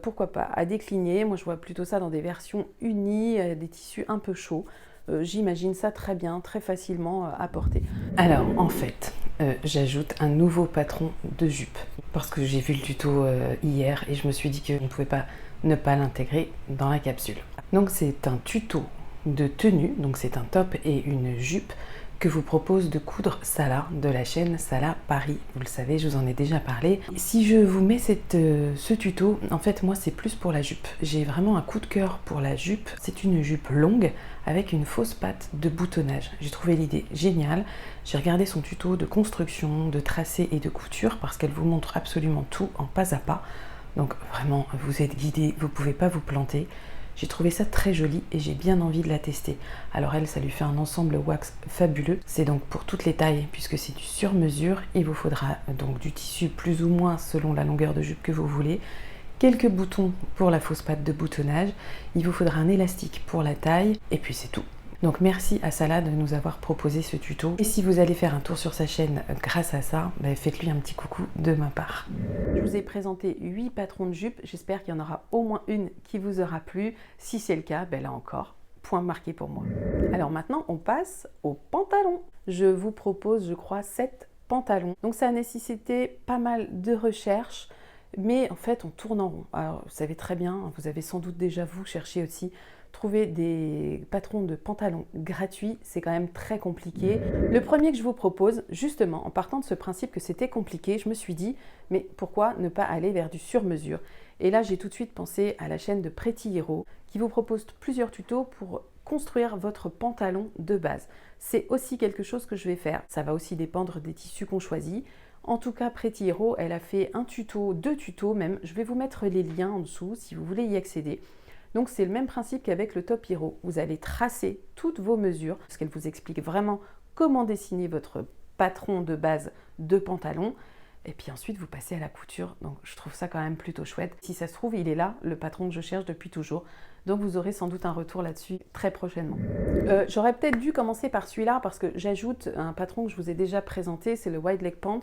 pourquoi pas, à décliner. Moi je vois plutôt ça dans des versions unies, des tissus un peu chauds. J'imagine ça très bien, très facilement à porter. Alors en fait, j'ajoute un nouveau patron de jupe, parce que j'ai vu le tuto hier et je me suis dit que je ne pouvais pas ne pas l'intégrer dans la capsule. Donc c'est un tuto de tenue, donc c'est un top et une jupe que vous propose de coudre Sala de la chaîne Sala Paris. Vous le savez, je vous en ai déjà parlé. Si je vous mets ce tuto, en fait moi c'est plus pour la jupe. J'ai vraiment un coup de cœur pour la jupe. C'est une jupe longue avec une fausse patte de boutonnage. J'ai trouvé l'idée géniale. J'ai regardé son tuto de construction, de tracé et de couture parce qu'elle vous montre absolument tout en pas à pas. Donc vraiment, vous êtes guidé, vous ne pouvez pas vous planter. J'ai trouvé ça très joli et j'ai bien envie de la tester. Alors elle, ça lui fait un ensemble wax fabuleux. C'est donc pour toutes les tailles puisque c'est du sur mesure. Il vous faudra donc du tissu plus ou moins selon la longueur de jupe que vous voulez. Quelques boutons pour la fausse patte de boutonnage. Il vous faudra un élastique pour la taille et puis c'est tout. Donc merci à Sala de nous avoir proposé ce tuto. Et si vous allez faire un tour sur sa chaîne grâce à ça, faites-lui un petit coucou de ma part. Je vous ai présenté 8 patrons de jupe. J'espère qu'il y en aura au moins une qui vous aura plu. Si c'est le cas, là encore, point marqué pour moi. Alors maintenant, on passe aux pantalons. Je vous propose, je crois, 7 pantalons. Donc ça a nécessité pas mal de recherches. Mais en fait, on tourne en rond. Alors, vous savez très bien, vous avez sans doute déjà vous cherché aussi trouver des patrons de pantalons gratuits, c'est quand même très compliqué. Le premier que je vous propose, justement, en partant de ce principe que c'était compliqué, je me suis dit, mais pourquoi ne pas aller vers du sur-mesure? Et là, j'ai tout de suite pensé à la chaîne de Pretty Hero, qui vous propose plusieurs tutos pour construire votre pantalon de base. C'est aussi quelque chose que je vais faire. Ça va aussi dépendre des tissus qu'on choisit. En tout cas, Pretty Hero, elle a fait un tuto, 2 tutos même. Je vais vous mettre les liens en dessous si vous voulez y accéder. Donc c'est le même principe qu'avec le Top Hero. Vous allez tracer toutes vos mesures, parce qu'elle vous explique vraiment comment dessiner votre patron de base de pantalon. Et puis ensuite, vous passez à la couture. Donc je trouve ça quand même plutôt chouette. Si ça se trouve, il est là, le patron que je cherche depuis toujours. Donc vous aurez sans doute un retour là-dessus très prochainement. J'aurais peut-être dû commencer par celui-là parce que j'ajoute un patron que je vous ai déjà présenté, c'est le Wide Leg Pants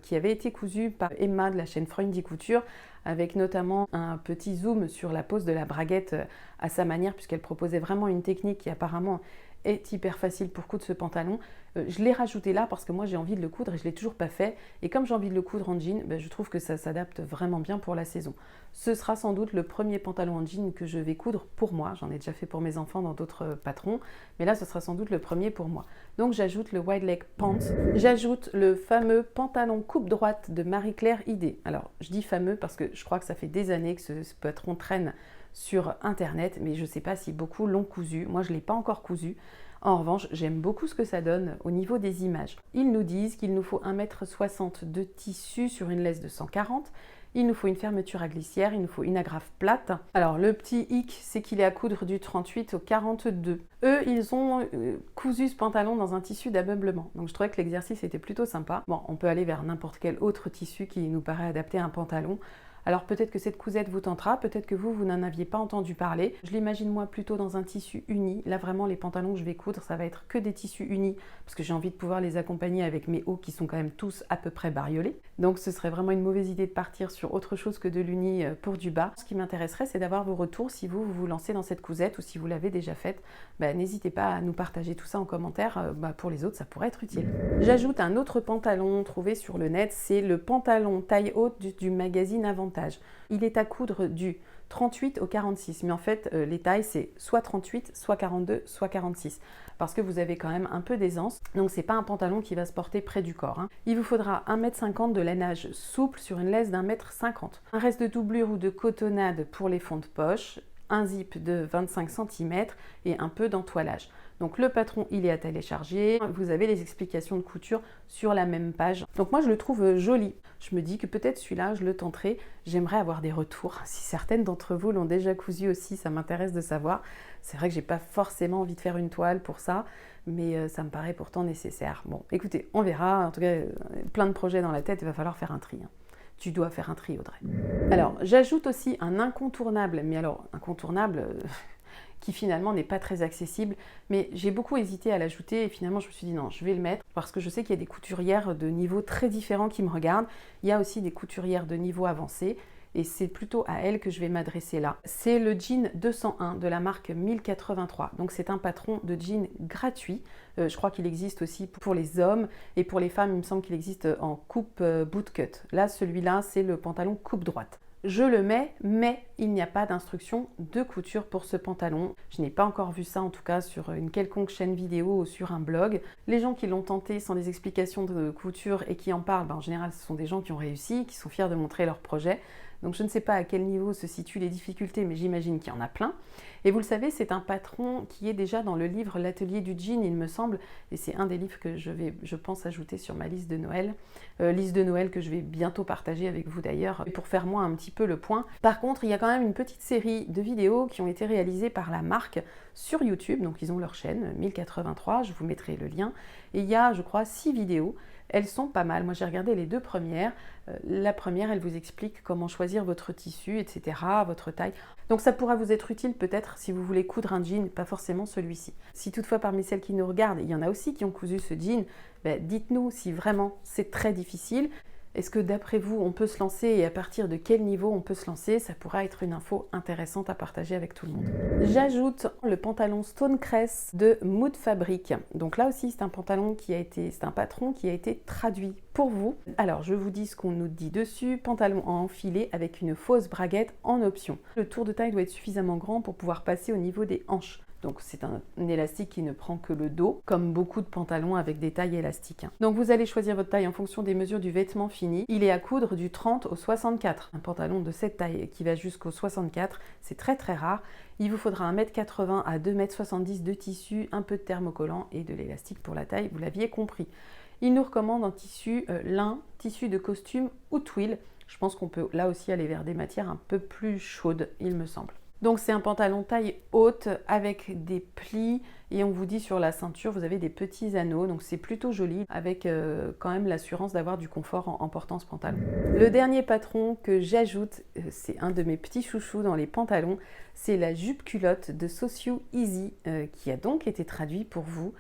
qui avait été cousu par Emma de la chaîne Freundy Couture, avec notamment un petit zoom sur la pose de la braguette à sa manière, puisqu'elle proposait vraiment une technique qui apparemment est hyper facile pour coudre ce pantalon. Je l'ai rajouté là parce que moi j'ai envie de le coudre et je ne l'ai toujours pas fait. Et comme j'ai envie de le coudre en jean, je trouve que ça s'adapte vraiment bien pour la saison. Ce sera sans doute le premier pantalon en jean que je vais coudre pour moi. J'en ai déjà fait pour mes enfants dans d'autres patrons, mais là ce sera sans doute le premier pour moi. Donc j'ajoute le Wide Leg Pants. J'ajoute le fameux pantalon coupe droite de Marie-Claire Idé. Alors je dis fameux parce que je crois que ça fait des années que ce patron traîne sur internet, mais je ne sais pas si beaucoup l'ont cousu. Moi je ne l'ai pas encore cousu. En revanche, j'aime beaucoup ce que ça donne au niveau des images. Ils nous disent qu'il nous faut 1,60 m de tissu sur une laisse de 140. Il nous faut une fermeture à glissière, il nous faut une agrafe plate. Alors le petit hic, c'est qu'il est à coudre du 38 au 42. Eux, ils ont cousu ce pantalon dans un tissu d'ameublement. Donc je trouvais que l'exercice était plutôt sympa. Bon, on peut aller vers n'importe quel autre tissu qui nous paraît adapté à un pantalon. Alors peut-être que cette cousette vous tentera, peut-être que vous n'en aviez pas entendu parler. Je l'imagine moi plutôt dans un tissu uni. Là vraiment les pantalons que je vais coudre, ça va être que des tissus unis parce que j'ai envie de pouvoir les accompagner avec mes hauts qui sont quand même tous à peu près bariolés. Donc ce serait vraiment une mauvaise idée de partir sur autre chose que de l'uni pour du bas. Ce qui m'intéresserait, c'est d'avoir vos retours si vous vous lancez dans cette cousette ou si vous l'avez déjà faite. N'hésitez pas à nous partager tout ça en commentaire. Pour les autres, ça pourrait être utile. J'ajoute un autre pantalon trouvé sur le net, c'est le pantalon taille haute du magazine Inventaire. montage. Il est à coudre du 38 au 46, mais en fait les tailles c'est soit 38, soit 42, soit 46, parce que vous avez quand même un peu d'aisance, donc c'est pas un pantalon qui va se porter près du corps. Il vous faudra 1,50 m de lainage souple sur une laisse d'1,50 m, un reste de doublure ou de cotonnade pour les fonds de poche, un zip de 25 cm et un peu d'entoilage. Donc le patron, il est à télécharger. Vous avez les explications de couture sur la même page. Donc moi, je le trouve joli. Je me dis que peut-être celui-là, je le tenterai. J'aimerais avoir des retours. Si certaines d'entre vous l'ont déjà cousu aussi, ça m'intéresse de savoir. C'est vrai que j'ai pas forcément envie de faire une toile pour ça, mais ça me paraît pourtant nécessaire. Bon, écoutez, on verra. En tout cas, plein de projets dans la tête, il va falloir faire un tri. Tu dois faire un tri, Audrey. Alors, j'ajoute aussi un incontournable, mais alors incontournable qui finalement n'est pas très accessible, mais j'ai beaucoup hésité à l'ajouter et finalement je me suis dit non, je vais le mettre parce que je sais qu'il y a des couturières de niveaux très différents qui me regardent. Il y a aussi des couturières de niveau avancé et c'est plutôt à elles que je vais m'adresser là. C'est le jean 201 de la marque 1083, donc c'est un patron de jean gratuit. Je crois qu'il existe aussi pour les hommes et pour les femmes, il me semble qu'il existe en coupe bootcut. Là, celui-là, c'est le pantalon coupe droite. Je le mets, mais il n'y a pas d'instruction de couture pour ce pantalon. Je n'ai pas encore vu ça, en tout cas, sur une quelconque chaîne vidéo ou sur un blog. Les gens qui l'ont tenté sans des explications de couture et qui en parlent, en général, ce sont des gens qui ont réussi, qui sont fiers de montrer leur projet. Donc je ne sais pas à quel niveau se situent les difficultés, mais j'imagine qu'il y en a plein. Et vous le savez, c'est un patron qui est déjà dans le livre L'Atelier du jean, il me semble, et c'est un des livres que je pense, ajouter sur ma liste de Noël. Liste de Noël que je vais bientôt partager avec vous d'ailleurs, pour faire moi un petit peu le point. Par contre, il y a quand même une petite série de vidéos qui ont été réalisées par la marque sur YouTube, donc ils ont leur chaîne 1083, je vous mettrai le lien. Et il y a, je crois, 6 vidéos. Elles sont pas mal. Moi, j'ai regardé les 2 premières. La première, elle vous explique comment choisir votre tissu, etc., votre taille. Donc, ça pourra vous être utile peut-être si vous voulez coudre un jean, pas forcément celui-ci. Si toutefois, parmi celles qui nous regardent, il y en a aussi qui ont cousu ce jean, dites-nous si vraiment c'est très difficile. Est-ce que d'après vous, on peut se lancer et à partir de quel niveau on peut se lancer? Ça pourra être une info intéressante à partager avec tout le monde. J'ajoute le pantalon Stonecrest de Mood Fabric. Donc là aussi, c'est un patron qui a été traduit pour vous. Alors, je vous dis ce qu'on nous dit dessus. Pantalon à enfiler avec une fausse braguette en option. Le tour de taille doit être suffisamment grand pour pouvoir passer au niveau des hanches. Donc c'est un élastique qui ne prend que le dos, comme beaucoup de pantalons avec des tailles élastiques. Donc vous allez choisir votre taille en fonction des mesures du vêtement fini. Il est à coudre du 30 au 64. Un pantalon de cette taille qui va jusqu'au 64, c'est très très rare. Il vous faudra 1,80 m à 2,70 m de tissu, un peu de thermocollant et de l'élastique pour la taille, vous l'aviez compris. Il nous recommande un tissu lin, tissu de costume ou twill. Je pense qu'on peut là aussi aller vers des matières un peu plus chaudes, il me semble. Donc c'est un pantalon taille haute avec des plis et on vous dit sur la ceinture vous avez des petits anneaux, donc c'est plutôt joli avec quand même l'assurance d'avoir du confort en portant ce pantalon. Le dernier patron que j'ajoute, c'est un de mes petits chouchous dans les pantalons, c'est la jupe culotte de Socio Easy qui a donc été traduit pour vous.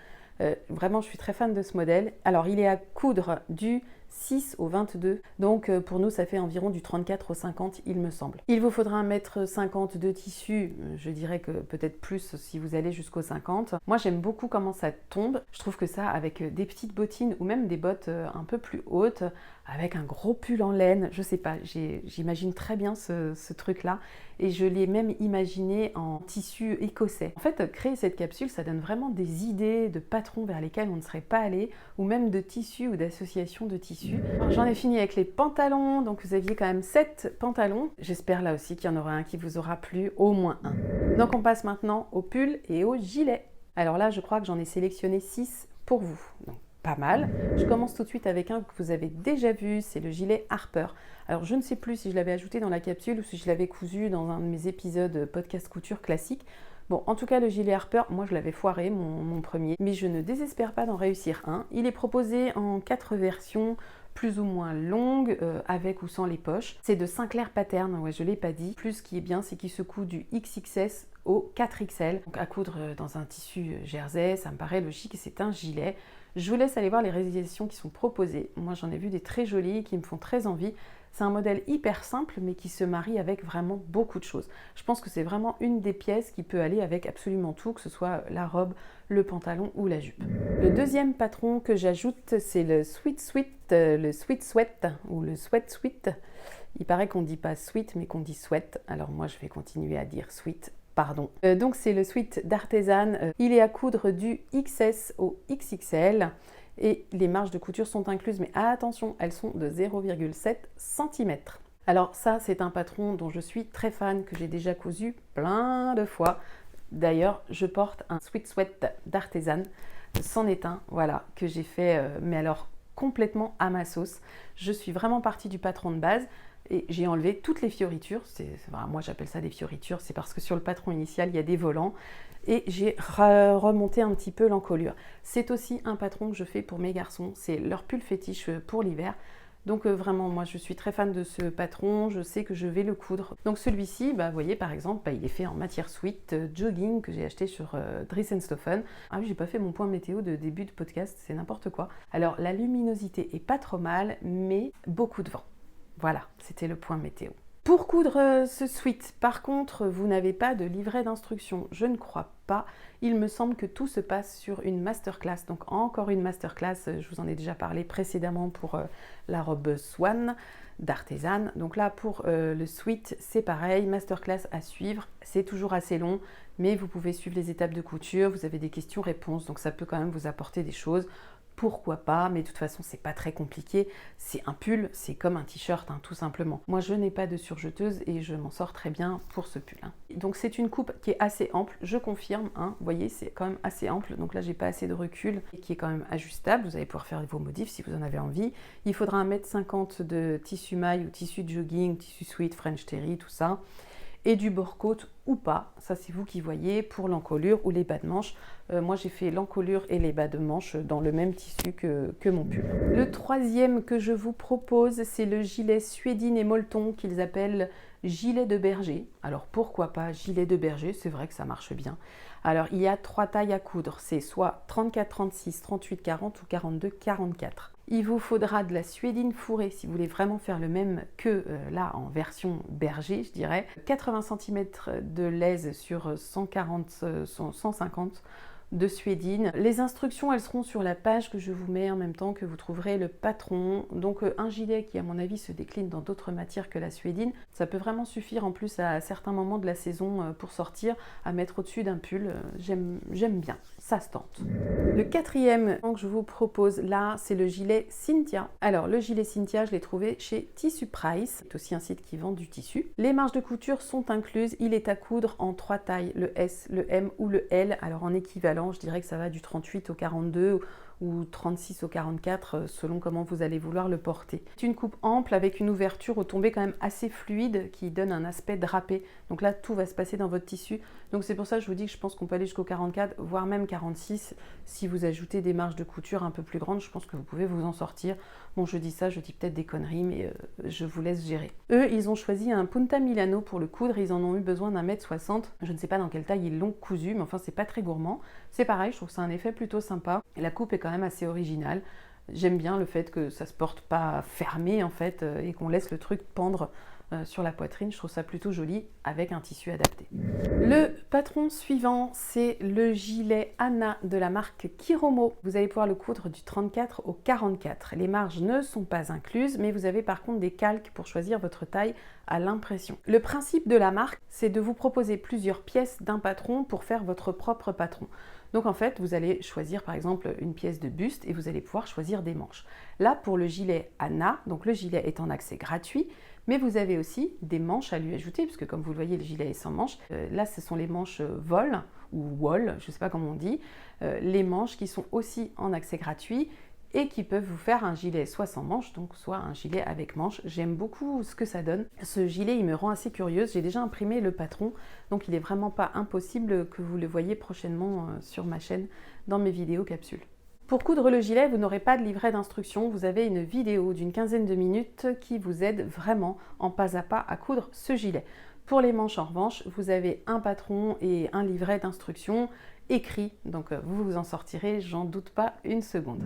Vraiment je suis très fan de ce modèle. Alors il est à coudre du 6 au 22, donc pour nous ça fait environ du 34 au 50 il me semble. Il vous faudra 1,50 m de tissu, je dirais que peut-être plus si vous allez jusqu'au 50. Moi j'aime beaucoup comment ça tombe, je trouve que ça avec des petites bottines ou même des bottes un peu plus hautes, avec un gros pull en laine, je sais pas, j'imagine très bien ce truc là et je l'ai même imaginé en tissu écossais. En fait, créer cette capsule, ça donne vraiment des idées de patrons vers lesquels on ne serait pas allé ou même de tissus ou d'associations de tissus. J'en ai fini avec les pantalons, donc vous aviez quand même 7 pantalons. J'espère là aussi qu'il y en aura un qui vous aura plu, au moins un. Donc on passe maintenant au pull et au gilet. Alors là, je crois que j'en ai sélectionné 6 pour vous. Donc, pas mal. Je commence tout de suite avec un que vous avez déjà vu, c'est le gilet Harper. Alors je ne sais plus si je l'avais ajouté dans la capsule ou si je l'avais cousu dans un de mes épisodes podcast couture classique. Bon, en tout cas, le gilet Harper, moi je l'avais foiré, mon premier, mais je ne désespère pas d'en réussir un. Il est proposé en 4 versions, plus ou moins longues, avec ou sans les poches. C'est de Sinclair Pattern, ouais, je ne l'ai pas dit. Plus, ce qui est bien, c'est qu'il se coud du XXS au 4XL. Donc à coudre dans un tissu jersey, ça me paraît logique et c'est un gilet. Je vous laisse aller voir les réalisations qui sont proposées. Moi, j'en ai vu des très jolies qui me font très envie. C'est un modèle hyper simple, mais qui se marie avec vraiment beaucoup de choses. Je pense que c'est vraiment une des pièces qui peut aller avec absolument tout, que ce soit la robe, le pantalon ou la jupe. Le deuxième patron que j'ajoute, c'est le Sweat Sweat ou le Sweat Sweat. Il paraît qu'on ne dit pas sweat, mais qu'on dit sweat. Alors moi, je vais continuer à dire sweat. Pardon. Donc c'est le sweat d'Artisan. Il est à coudre du XS au XXL. Et les marges de couture sont incluses, mais attention, elles sont de 0,7 cm. Alors ça, c'est un patron dont je suis très fan, que j'ai déjà cousu plein de fois. D'ailleurs, je porte un sweat d'Artisan. C'en est un, voilà, que j'ai fait, mais alors complètement à ma sauce. Je suis vraiment partie du patron de base et j'ai enlevé toutes les fioritures. Moi, j'appelle ça des fioritures, c'est parce que sur le patron initial, il y a des volants. Et j'ai remonté un petit peu l'encolure. C'est aussi un patron que je fais pour mes garçons. C'est leur pull fétiche pour l'hiver. Donc vraiment, moi, je suis très fan de ce patron. Je sais que je vais le coudre. Donc celui-ci, vous voyez, par exemple, il est fait en matière sweat jogging que j'ai acheté sur Dries & Stoffen. Ah oui, j'ai pas fait mon point météo de début de podcast, c'est n'importe quoi. Alors, la luminosité est pas trop mal, mais beaucoup de vent. Voilà, c'était le point météo. Pour coudre ce sweat, par contre, vous n'avez pas de livret d'instruction. Je ne crois pas. Il me semble que tout se passe sur une masterclass. Donc encore une masterclass, je vous en ai déjà parlé précédemment pour la robe Swan d'Artisan. Donc là, pour le sweat, c'est pareil, masterclass à suivre. C'est toujours assez long, mais vous pouvez suivre les étapes de couture. Vous avez des questions-réponses, donc ça peut quand même vous apporter des choses. Pourquoi pas, mais de toute façon, c'est pas très compliqué. C'est un pull, c'est comme un t-shirt, tout simplement. Moi, je n'ai pas de surjeteuse et je m'en sors très bien pour ce pull. Donc, c'est une coupe qui est assez ample, je confirme. Vous voyez, c'est quand même assez ample. Donc là, j'ai pas assez de recul et qui est quand même ajustable. Vous allez pouvoir faire vos modifs si vous en avez envie. Il faudra 1,50 m de tissu maille ou tissu jogging, tissu sweat, French terry, tout ça. Et du bord-côte ou pas, ça c'est vous qui voyez, pour l'encolure ou les bas de manche. Moi j'ai fait l'encolure et les bas de manche dans le même tissu que mon pull. Le troisième que je vous propose, c'est le gilet suédine et molleton qu'ils appellent gilet de berger. Alors pourquoi pas gilet de berger, c'est vrai que ça marche bien. Alors il y a 3 tailles à coudre, c'est soit 34-36, 38-40 ou 42-44. Il vous faudra de la suédine fourrée si vous voulez vraiment faire le même que là en version berger, je dirais. 80 cm de laise sur 150 de suédine. Les instructions, elles seront sur la page que je vous mets en même temps que vous trouverez le patron. Donc un gilet qui à mon avis se décline dans d'autres matières que la suédine, ça peut vraiment suffire en plus à certains moments de la saison pour sortir, à mettre au-dessus d'un pull. J'aime bien, ça se tente. Le quatrième que je vous propose là, c'est le gilet Cynthia. Alors le gilet Cynthia, je l'ai trouvé chez Tissu Price, c'est aussi un site qui vend du tissu. Les marges de couture sont incluses, il est à coudre en 3 tailles, le S, le M ou le L. Alors en équivalent, je dirais que ça va du 38 au 42 ou 36 au 44 selon comment vous allez vouloir le porter. C'est une coupe ample avec une ouverture aux tombées quand même assez fluide qui donne un aspect drapé. Donc là, tout va se passer dans votre tissu. Donc c'est pour ça que je vous dis que je pense qu'on peut aller jusqu'au 44, voire même 46. Si vous ajoutez des marges de couture un peu plus grandes, je pense que vous pouvez vous en sortir. Bon, je dis ça, je dis peut-être des conneries, mais je vous laisse gérer. Eux, ils ont choisi un Punta Milano pour le coudre. Ils en ont eu besoin d'1,60 m. Je ne sais pas dans quelle taille ils l'ont cousu, mais enfin, c'est pas très gourmand. C'est pareil, je trouve ça un effet plutôt sympa. Et la coupe est quand même assez originale. J'aime bien le fait que ça se porte pas fermé en fait et qu'on laisse le truc pendre sur la poitrine. Je trouve ça plutôt joli avec un tissu adapté. Le patron suivant, c'est le gilet Anna de la marque Kiromo. Vous allez pouvoir le coudre du 34 au 44. Les marges ne sont pas incluses, mais vous avez par contre des calques pour choisir votre taille à l'impression. Le principe de la marque, c'est de vous proposer plusieurs pièces d'un patron pour faire votre propre patron. Donc en fait, vous allez choisir par exemple une pièce de buste et vous allez pouvoir choisir des manches. Là, pour le gilet Anna, donc le gilet est en accès gratuit, mais vous avez aussi des manches à lui ajouter, puisque comme vous le voyez, le gilet est sans manches. Là, ce sont les manches vol ou wall, je ne sais pas comment on dit, les manches qui sont aussi en accès gratuit et qui peuvent vous faire un gilet soit sans manches, donc soit un gilet avec manches. J'aime beaucoup ce que ça donne. Ce gilet, il me rend assez curieuse. J'ai déjà imprimé le patron, donc il n'est vraiment pas impossible que vous le voyez prochainement sur ma chaîne dans mes vidéos capsules. Pour coudre le gilet, vous n'aurez pas de livret d'instruction, vous avez une vidéo d'une quinzaine de minutes qui vous aide vraiment en pas à pas à coudre ce gilet. Pour les manches en revanche, vous avez un patron et un livret d'instruction écrit, donc vous vous en sortirez, j'en doute pas une seconde.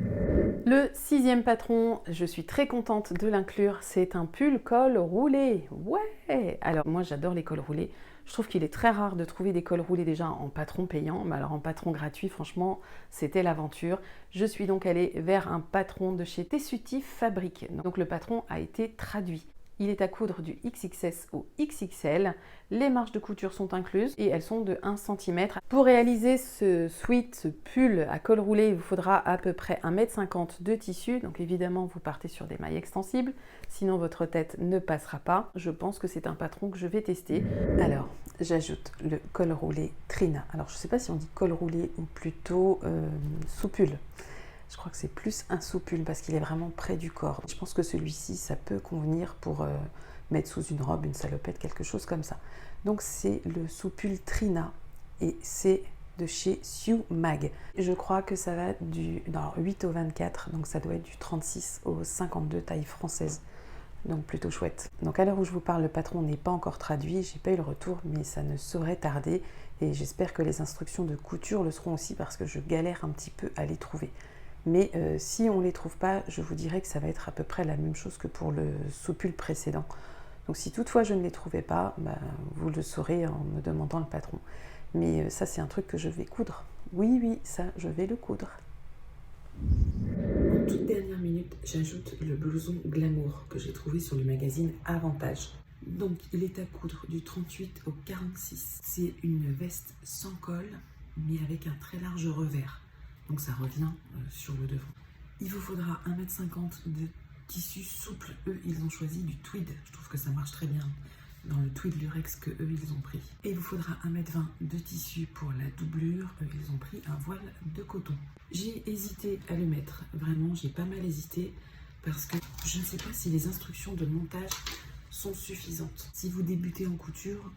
Le sixième patron, je suis très contente de l'inclure, c'est un pull col roulé. Ouais! Alors moi j'adore les cols roulés. Je trouve qu'il est très rare de trouver des cols roulés déjà en patron payant, mais alors en patron gratuit, franchement, c'était l'aventure. Je suis donc allée vers un patron de chez Tessuti Fabrique. Donc le patron a été traduit. Il est à coudre du XXS au XXL. Les marges de couture sont incluses et elles sont de 1 cm. Pour réaliser ce sweat, ce pull à col roulé, il vous faudra à peu près 1,50 m de tissu. Donc évidemment, vous partez sur des mailles extensibles, sinon votre tête ne passera pas. Je pense que c'est un patron que je vais tester. Alors, j'ajoute le col roulé Trina. Alors, je ne sais pas si on dit col roulé ou plutôt soupule. Je crois que c'est plus un soupule parce qu'il est vraiment près du corps. Je pense que celui-ci, ça peut convenir pour mettre sous une robe, une salopette, quelque chose comme ça. Donc c'est le soupule Trina et c'est de chez Sue Mag. Je crois que ça va du 8 au 24, donc ça doit être du 36 au 52 taille française. Donc plutôt chouette. Donc à l'heure où je vous parle, le patron n'est pas encore traduit, j'ai pas eu le retour, mais ça ne saurait tarder. Et j'espère que les instructions de couture le seront aussi parce que je galère un petit peu à les trouver. Mais si on ne les trouve pas, je vous dirais que ça va être à peu près la même chose que pour le soupule précédent. Donc si toutefois je ne les trouvais pas, vous le saurez en me demandant le patron. Mais ça c'est un truc que je vais coudre. Oui, ça je vais le coudre. En toute dernière minute, j'ajoute le blouson Glamour que j'ai trouvé sur le magazine Avantage. Donc il est à coudre du 38 au 46. C'est une veste sans col, mais avec un très large revers. Donc ça revient sur le devant. Il vous faudra 1,50 m de tissu souple. Eux, ils ont choisi du tweed. Je trouve que ça marche très bien dans le tweed lurex que eux, ils ont pris. Et il vous faudra 1,20 m de tissu pour la doublure. Eux, ils ont pris un voile de coton. J'ai hésité à le mettre. Vraiment, j'ai pas mal hésité parce que je ne sais pas si les instructions de montage sont suffisantes. Si vous débutez en couture,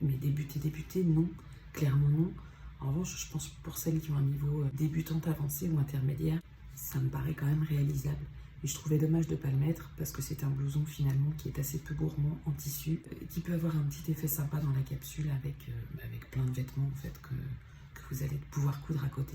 mais débuter, non. Clairement non. En revanche, je pense pour celles qui ont un niveau débutante avancé ou intermédiaire, ça me paraît quand même réalisable. Et je trouvais dommage de ne pas le mettre parce que c'est un blouson finalement qui est assez peu gourmand en tissu, qui peut avoir un petit effet sympa dans la capsule avec plein de vêtements en fait que vous allez pouvoir coudre à côté.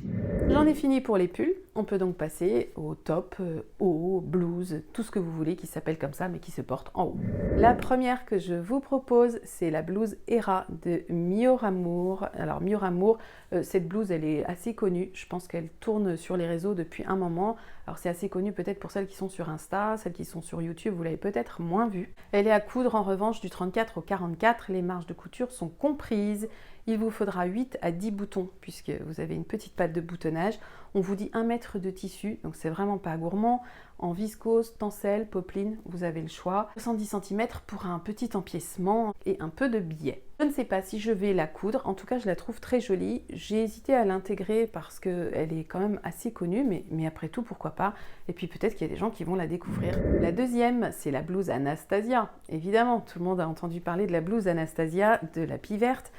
J'en ai fini pour les pulls. On peut donc passer au top, haut, blouse, tout ce que vous voulez qui s'appelle comme ça mais qui se porte en haut. La première que je vous propose, c'est la blouse Hera de Mioramour. Alors Mioramour, cette blouse, elle est assez connue. Je pense qu'elle tourne sur les réseaux depuis un moment. Alors c'est assez connu peut-être pour celles qui sont sur Insta, celles qui sont sur YouTube, vous l'avez peut-être moins vue. Elle est à coudre en revanche du 34 au 44. Les marges de couture sont comprises. Il vous faudra 8 à 10 boutons puisque vous avez une petite patte de boutonnage. On vous dit 1 mètre de tissu, donc c'est vraiment pas gourmand. En viscose, tencel, popeline, vous avez le choix. 70 cm pour un petit empiècement et un peu de biais. Je ne sais pas si je vais la coudre, en tout cas je la trouve très jolie. J'ai hésité à l'intégrer parce qu'elle est quand même assez connue, mais après tout pourquoi pas. Et puis peut-être qu'il y a des gens qui vont la découvrir. La deuxième, c'est la blouse Anastasia. Évidemment, tout le monde a entendu parler de la blouse Anastasia de la Pie Verte.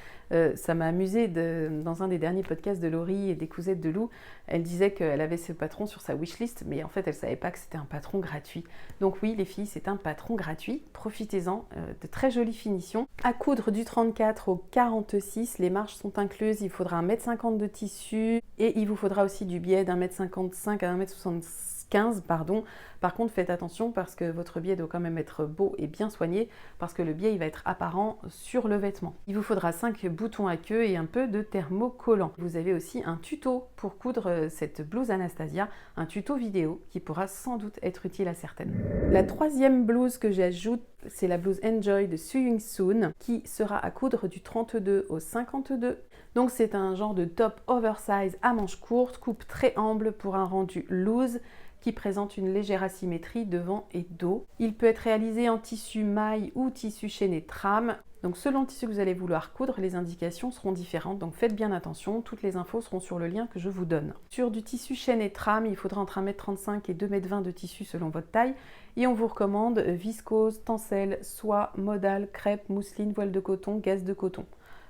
Ça m'a amusé dans un des derniers podcasts de Laurie et des Cousettes de Lou. Elle disait qu'elle avait ce patron sur sa wishlist, mais en fait elle ne savait pas que c'était un patron gratuit. Donc oui les filles, c'est un patron gratuit, profitez-en, de très jolies finitions. À coudre du 34 au 46, les marges sont incluses, il faudra 1,50 m de tissu et il vous faudra aussi du biais d'1,55 m à 1,75 m, pardon. Par contre, faites attention parce que votre biais doit quand même être beau et bien soigné parce que le biais il va être apparent sur le vêtement. Il vous faudra 5 boutons à queue et un peu de thermocollant. Vous avez aussi un tuto pour coudre cette blouse Anastasia, un tuto vidéo qui pourra sans doute être utile à certaines. La troisième blouse que j'ajoute, c'est la blouse Enjoy de Sewing Soon qui sera à coudre du 32 au 52. Donc c'est un genre de top oversize à manches courtes, coupe très ample pour un rendu loose qui présente une légère asymétrie devant et dos. Il peut être réalisé en tissu maille ou tissu chaîné trame. Donc selon le tissu que vous allez vouloir coudre, les indications seront différentes, donc faites bien attention, toutes les infos seront sur le lien que je vous donne. Sur du tissu chaîné trame, il faudra entre 1,35 m et 2,20 m de tissu selon votre taille, et on vous recommande viscose, tencel, soie, modal, crêpe, mousseline, voile de coton, gaze de coton.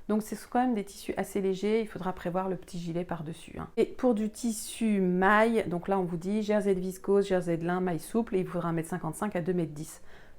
Donc c'est quand même des tissus assez légers, il faudra prévoir le petit gilet par-dessus. Et pour du tissu maille, donc là on vous dit jersey de viscose, jersey de lin, maille souple, et il faudra 1,55 m à 2,10 m.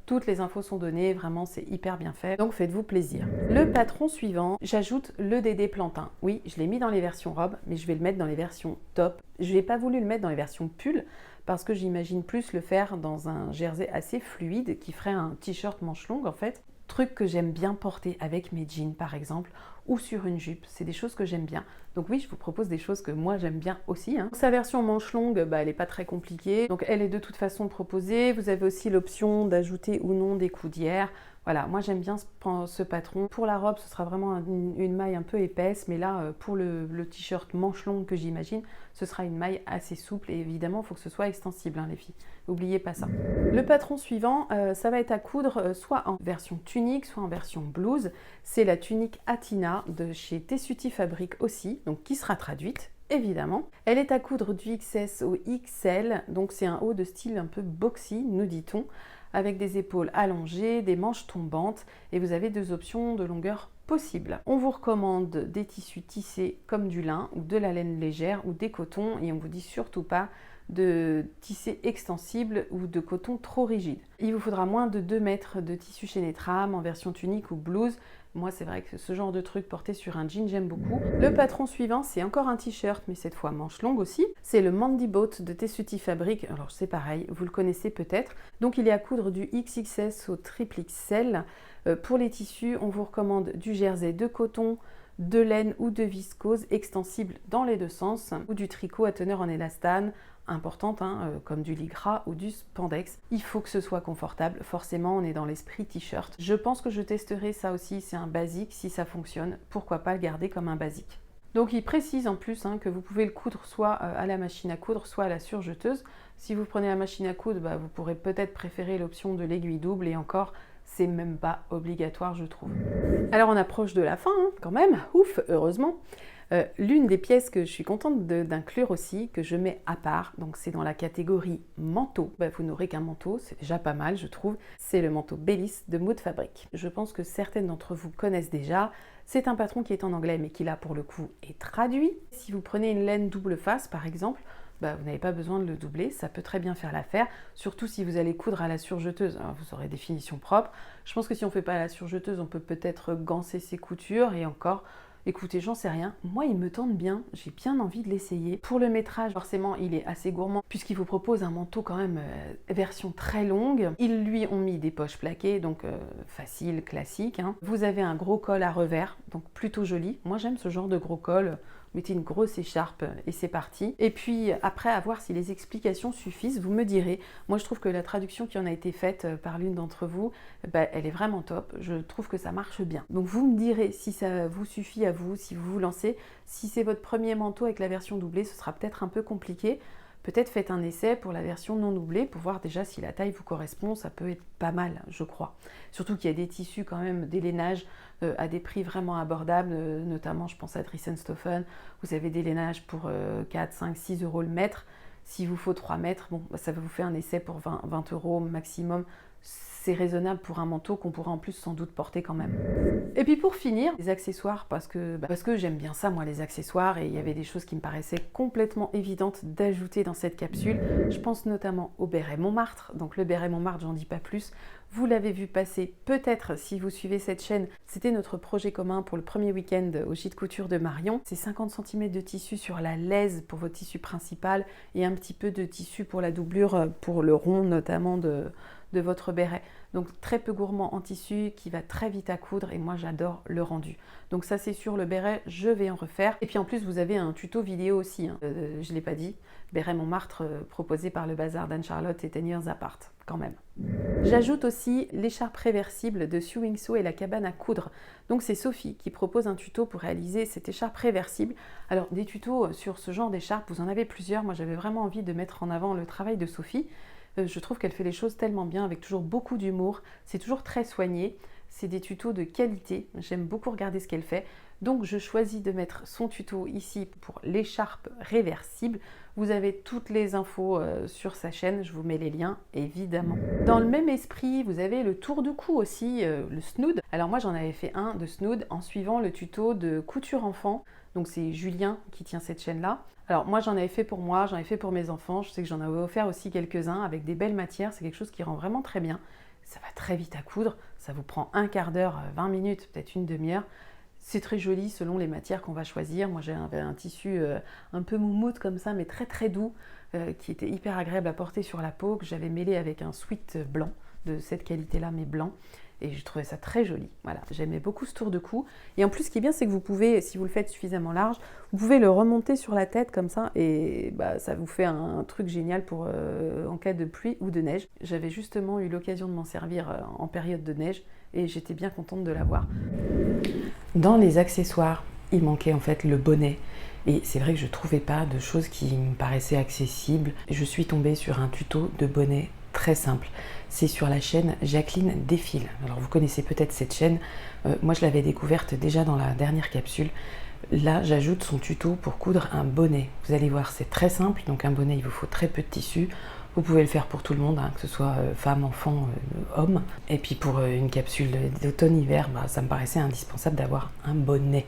Toutes les infos sont données, vraiment c'est hyper bien fait, donc faites-vous plaisir. Le patron suivant, j'ajoute le Dédé Plantin. Oui, je l'ai mis dans les versions robe, mais je vais le mettre dans les versions top. Je n'ai pas voulu le mettre dans les versions pull, parce que j'imagine plus le faire dans un jersey assez fluide, qui ferait un t-shirt manche longue en fait. truc que j'aime bien porter avec mes jeans par exemple, ou sur une jupe, c'est des choses que j'aime bien. Donc oui, je vous propose des choses que moi j'aime bien aussi. Sa version manche longue, elle n'est pas très compliquée, donc elle est de toute façon proposée. Vous avez aussi l'option d'ajouter ou non des coudières. Voilà, moi j'aime bien ce patron. Pour la robe, ce sera vraiment une maille un peu épaisse, mais là, pour le t-shirt manche longue que j'imagine, ce sera une maille assez souple et évidemment, il faut que ce soit extensible, les filles. N'oubliez pas ça. Le patron suivant, ça va être à coudre soit en version tunique, soit en version blouse. C'est la tunique Atina de chez Tessuti Fabric aussi, donc qui sera traduite. Évidemment. Elle est à coudre du XS au XL, donc c'est un haut de style un peu boxy, nous dit-on, avec des épaules allongées, des manches tombantes, et vous avez 2 options de longueur possibles. On vous recommande des tissus tissés comme du lin, ou de la laine légère, ou des cotons, et on vous dit surtout pas de tisser extensible ou de coton trop rigide. Il vous faudra moins de 2 mètres de tissu chaîné trame en version tunique ou blouse. Moi, c'est vrai que ce genre de truc porté sur un jean, j'aime beaucoup. Le patron suivant, c'est encore un t-shirt, mais cette fois manche longue aussi. C'est le Mandy Boat de Tessuti Fabric. Alors, c'est pareil, vous le connaissez peut-être. Donc, il est à coudre du XXS au triple XL. Pour les tissus, on vous recommande du jersey de coton, de laine ou de viscose extensible dans les 2 sens, ou du tricot à teneur en élastane, importante, comme du lycra ou du spandex. Il faut que ce soit confortable, forcément on est dans l'esprit t-shirt. Je pense que je testerai ça aussi, c'est un basique, si ça fonctionne, pourquoi pas le garder comme un basique. Donc il précise en plus que vous pouvez le coudre soit à la machine à coudre, soit à la surjeteuse. Si vous prenez la machine à coudre, vous pourrez peut-être préférer l'option de l'aiguille double et encore, c'est même pas obligatoire je trouve. Alors on approche de la fin quand même, ouf, heureusement. L'une des pièces que je suis contente d'inclure aussi, que je mets à part, donc c'est dans la catégorie manteau. Vous n'aurez qu'un manteau, c'est déjà pas mal je trouve. C'est le manteau Bellis de Mood Fabric. Je pense que certaines d'entre vous connaissent déjà. C'est un patron qui est en anglais mais qui là pour le coup est traduit. Si vous prenez une laine double face par exemple, vous n'avez pas besoin de le doubler, ça peut très bien faire l'affaire, surtout si vous allez coudre à la surjeteuse. Alors, vous aurez des finitions propres. Je pense que si on ne fait pas à la surjeteuse, on peut peut-être ganser ses coutures et encore. Écoutez, j'en sais rien. Moi, il me tente bien. J'ai bien envie de l'essayer. Pour le métrage, forcément, il est assez gourmand puisqu'il vous propose un manteau quand même version très longue. Ils lui ont mis des poches plaquées, donc facile, classique. Vous avez un gros col à revers, donc plutôt joli. Moi, j'aime ce genre de gros col. Mettez une grosse écharpe et c'est parti. Et puis après, à voir si les explications suffisent, vous me direz. Moi, je trouve que la traduction qui en a été faite par l'une d'entre vous, elle est vraiment top. Je trouve que ça marche bien. Donc vous me direz si ça vous suffit à vous, si vous vous lancez. Si c'est votre premier manteau avec la version doublée, ce sera peut-être un peu compliqué. Peut-être faites un essai pour la version non doublée pour voir déjà si la taille vous correspond, ça peut être pas mal, je crois. Surtout qu'il y a des tissus quand même des lainages à des prix vraiment abordables, notamment je pense à Dries-en-Stoffen, vous avez des lainages pour 4, 5, 6 euros le mètre. S'il vous faut 3 mètres, bon, ça va vous faire un essai pour 20 euros maximum. C'est raisonnable pour un manteau qu'on pourra en plus sans doute porter quand même. Et puis pour finir, les accessoires, parce que j'aime bien ça moi les accessoires et il y avait des choses qui me paraissaient complètement évidentes d'ajouter dans cette capsule. Je pense notamment au béret Montmartre, donc le béret Montmartre j'en dis pas plus. Vous l'avez vu passer peut-être si vous suivez cette chaîne, c'était notre projet commun pour le premier week-end au gîte couture de Marion. C'est 50 cm de tissu sur la laise pour votre tissu principal et un petit peu de tissu pour la doublure, pour le rond notamment de votre béret. Donc très peu gourmand en tissu, qui va très vite à coudre et moi j'adore le rendu. Donc ça c'est sûr, le béret, je vais en refaire. Et puis en plus vous avez un tuto vidéo aussi, je ne l'ai pas dit, béret Montmartre proposé par le bazar d'Anne-Charlotte et 10 Years Apart, quand même. J'ajoute aussi l'écharpe réversible de Sewing Sew et la cabane à coudre. Donc c'est Sophie qui propose un tuto pour réaliser cette écharpe réversible. Alors des tutos sur ce genre d'écharpe, vous en avez plusieurs. Moi j'avais vraiment envie de mettre en avant le travail de Sophie. Je trouve qu'elle fait les choses tellement bien, avec toujours beaucoup d'humour. C'est toujours très soigné. C'est des tutos de qualité. J'aime beaucoup regarder ce qu'elle fait. Donc je choisis de mettre son tuto ici pour l'écharpe réversible. Vous avez toutes les infos sur sa chaîne. Je vous mets les liens, évidemment. Dans le même esprit, vous avez le tour de cou aussi, le snood. Alors moi, j'en avais fait un de snood en suivant le tuto de couture enfant. Donc c'est Julien qui tient cette chaîne-là. Alors moi j'en avais fait pour moi, j'en ai fait pour mes enfants, je sais que j'en avais offert aussi quelques-uns avec des belles matières, c'est quelque chose qui rend vraiment très bien. Ça va très vite à coudre, ça vous prend un quart d'heure, 20 minutes, peut-être une demi-heure. C'est très joli selon les matières qu'on va choisir. Moi j'avais un tissu un peu moumoute comme ça, mais très très doux, qui était hyper agréable à porter sur la peau, que j'avais mêlé avec un sweat blanc, de cette qualité-là mais blanc. et je trouvais ça très joli. Voilà, j'aimais beaucoup ce tour de cou. Et en plus, ce qui est bien, c'est que vous pouvez, si vous le faites suffisamment large, vous pouvez le remonter sur la tête comme ça, et bah, ça vous fait un truc génial pour en cas de pluie ou de neige. J'avais justement eu l'occasion de m'en servir en période de neige, et j'étais bien contente de l'avoir. Dans les accessoires, il manquait en fait le bonnet. Et c'est vrai que je ne trouvais pas de choses qui me paraissaient accessibles. Je suis tombée sur un tuto de bonnet très simple. C'est sur la chaîne Jacqueline Défile. Alors vous connaissez peut-être cette chaîne. Moi je l'avais découverte déjà dans la dernière capsule. Là j'ajoute son tuto pour coudre un bonnet. Vous allez voir, c'est très simple. Donc un bonnet, il vous faut très peu de tissu. Vous pouvez le faire pour tout le monde, hein, que ce soit femme, enfant, homme. Et puis pour une capsule d'automne-hiver, bah, ça me paraissait indispensable d'avoir un bonnet.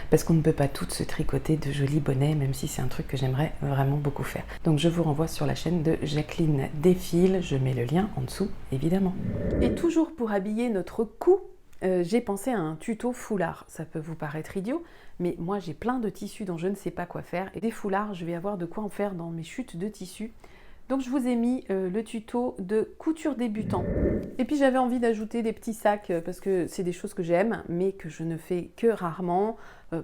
Parce qu'on ne peut pas toutes se tricoter de jolis bonnets, même si c'est un truc que j'aimerais vraiment beaucoup faire. Donc je vous renvoie sur la chaîne de Jacqueline Défile, je mets le lien en dessous, évidemment. Et toujours pour habiller notre cou, j'ai pensé à un tuto foulard. Ça peut vous paraître idiot, mais moi j'ai plein de tissus dont je ne sais pas quoi faire. Et des foulards, je vais avoir de quoi en faire dans mes chutes de tissus. Donc je vous ai mis le tuto de couture débutant. Et puis j'avais envie d'ajouter des petits sacs parce que c'est des choses que j'aime mais que je ne fais que rarement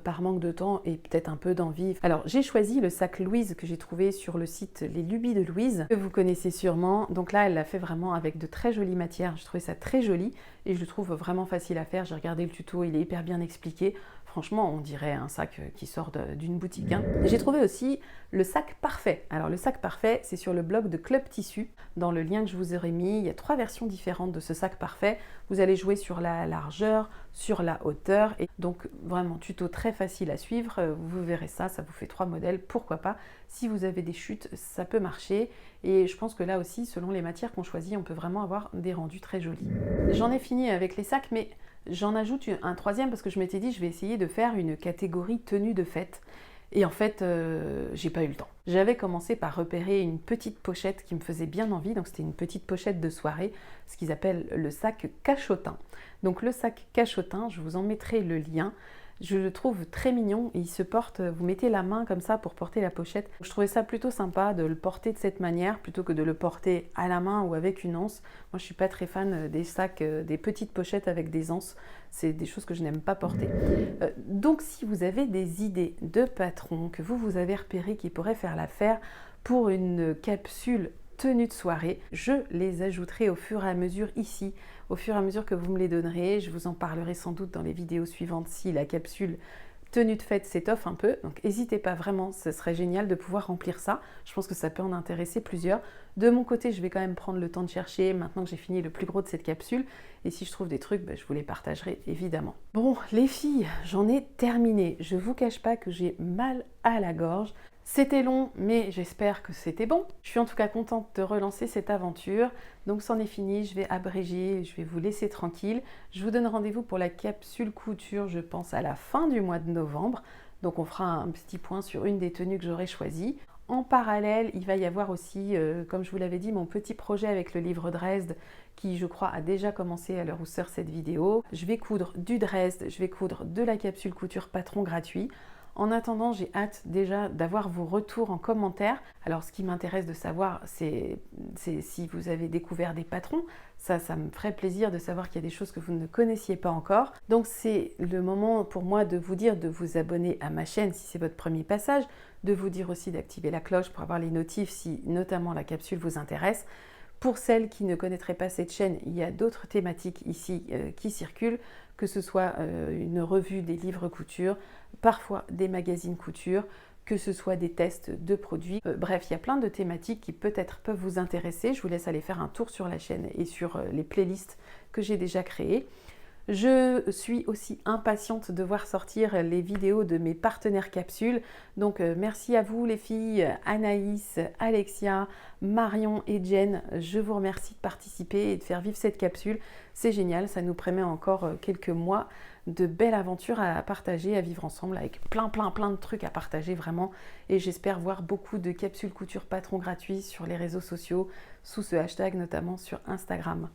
par manque de temps et peut-être un peu d'envie. Alors j'ai choisi le sac Louise que j'ai trouvé sur le site Les Lubies de Louise, que vous connaissez sûrement. Donc là elle l'a fait vraiment avec de très jolies matières. Je trouvais ça très joli et je le trouve vraiment facile à faire. J'ai regardé le tuto, il est hyper bien expliqué. Franchement, on dirait un sac qui sort d'une boutique. Hein. J'ai trouvé aussi le sac parfait. Alors le sac parfait, c'est sur le blog de Club Tissu. Dans le lien que je vous aurai mis, il y a 3 versions différentes de ce sac parfait. Vous allez jouer sur la largeur, sur la hauteur. Et donc vraiment, tuto très facile à suivre. Vous verrez ça, ça vous fait 3 modèles. Pourquoi pas? Si vous avez des chutes, ça peut marcher. Et je pense que là aussi, selon les matières qu'on choisit, on peut vraiment avoir des rendus très jolis. J'en ai fini avec les sacs, mais j'en ajoute un troisième parce que je m'étais dit je vais essayer de faire une catégorie tenue de fête. Et en fait, j'ai pas eu le temps. J'avais commencé par repérer une petite pochette qui me faisait bien envie. Donc c'était une petite pochette de soirée, ce qu'ils appellent le sac cachotin. Donc le sac cachotin, je vous en mettrai le lien. Je le trouve très mignon et il se porte, vous mettez la main comme ça pour porter la pochette. Je trouvais ça plutôt sympa de le porter de cette manière plutôt que de le porter à la main ou avec une anse. Moi je suis pas très fan des sacs, des petites pochettes avec des anses. C'est des choses que je n'aime pas porter. Donc si vous avez des idées de patrons que vous avez repérés qui pourraient faire l'affaire pour une capsule tenue de soirée, je les ajouterai au fur et à mesure ici, au fur et à mesure que vous me les donnerez. Je vous en parlerai sans doute dans les vidéos suivantes si la capsule tenue de fête s'étoffe un peu. Donc n'hésitez pas vraiment, ce serait génial de pouvoir remplir ça. Je pense que ça peut en intéresser plusieurs. De mon côté, je vais quand même prendre le temps de chercher maintenant que j'ai fini le plus gros de cette capsule. Et si je trouve des trucs, je vous les partagerai évidemment. Bon, les filles, j'en ai terminé. Je vous cache pas que j'ai mal à la gorge. C'était long, mais j'espère que c'était bon. Je suis en tout cas contente de relancer cette aventure. Donc c'en est fini, je vais abréger, je vais vous laisser tranquille. Je vous donne rendez-vous pour la capsule couture, je pense, à la fin du mois de novembre. Donc on fera un petit point sur une des tenues que j'aurai choisies. En parallèle, il va y avoir aussi, comme je vous l'avais dit, mon petit projet avec le livre Dresde qui, je crois, a déjà commencé à l'heure où sort cette vidéo. Je vais coudre du Dresde, je vais coudre de la capsule couture patron gratuit. En attendant, j'ai hâte déjà d'avoir vos retours en commentaire. Alors, ce qui m'intéresse de savoir, c'est si vous avez découvert des patrons. Ça me ferait plaisir de savoir qu'il y a des choses que vous ne connaissiez pas encore. Donc, c'est le moment pour moi de vous dire de vous abonner à ma chaîne si c'est votre premier passage, de vous dire aussi d'activer la cloche pour avoir les notifs si notamment la capsule vous intéresse. Pour celles qui ne connaîtraient pas cette chaîne, il y a d'autres thématiques ici qui circulent, que ce soit une revue des livres couture, parfois des magazines couture, que ce soit des tests de produits. Bref, il y a plein de thématiques qui peut-être peuvent vous intéresser. Je vous laisse aller faire un tour sur la chaîne et sur les playlists que j'ai déjà créées. Je suis aussi impatiente de voir sortir les vidéos de mes partenaires capsules. Donc merci à vous les filles, Anaïs, Alexia, Marion et Jen. Je vous remercie de participer et de faire vivre cette capsule. C'est génial, ça nous permet encore quelques mois de belles aventures à partager, à vivre ensemble avec plein de trucs à partager vraiment. Et j'espère voir beaucoup de capsules couture patron gratuits sur les réseaux sociaux, sous ce hashtag notamment sur Instagram.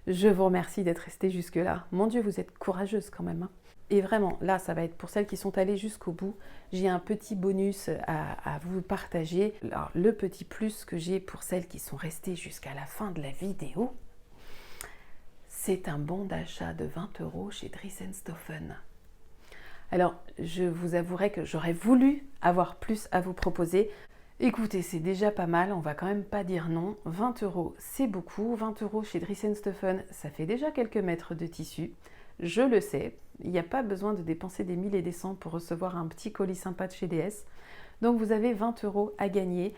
Je vous remercie d'être restée jusque-là. Mon Dieu, vous êtes courageuse quand même. Hein. Et vraiment, là, ça va être pour celles qui sont allées jusqu'au bout. J'ai un petit bonus à vous partager. Alors, le petit plus que j'ai pour celles qui sont restées jusqu'à la fin de la vidéo, C'est un bon d'achat de 20 € chez Dries+Stoffen. Alors, je vous avouerai que j'aurais voulu avoir plus à vous proposer. Écoutez, c'est déjà pas mal, on va quand même pas dire non. 20 €, c'est beaucoup. 20 € chez Dries+Stoffen, ça fait déjà quelques mètres de tissu. Je le sais, il n'y a pas besoin de dépenser des 1000 et des cents pour recevoir un petit colis sympa de chez DS. Donc vous avez 20 € à gagner.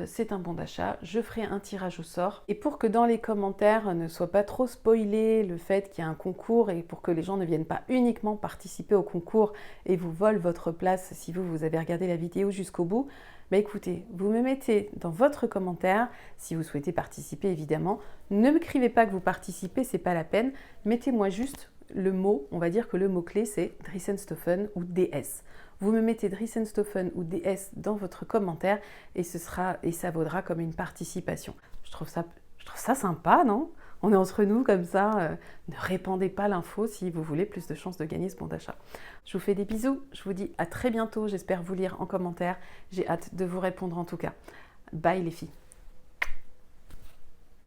C'est un bon d'achat, je ferai un tirage au sort. Et pour que dans les commentaires ne soit pas trop spoilé le fait qu'il y a un concours et pour que les gens ne viennent pas uniquement participer au concours et vous volent votre place si vous avez regardé la vidéo jusqu'au bout, bah écoutez, vous me mettez dans votre commentaire, si vous souhaitez participer évidemment, ne m'écrivez pas que vous participez, c'est pas la peine, mettez-moi juste le mot, on va dire que le mot-clé c'est Dries+Stoffen ou DS. Vous me mettez Dries+Stoffen ou DS dans votre commentaire et ça vaudra comme une participation. Je trouve ça sympa, non? On est entre nous comme ça, ne répandez pas l'info si vous voulez plus de chances de gagner ce bon d'achat. Je vous fais des bisous, je vous dis à très bientôt, j'espère vous lire en commentaire, j'ai hâte de vous répondre en tout cas. Bye les filles.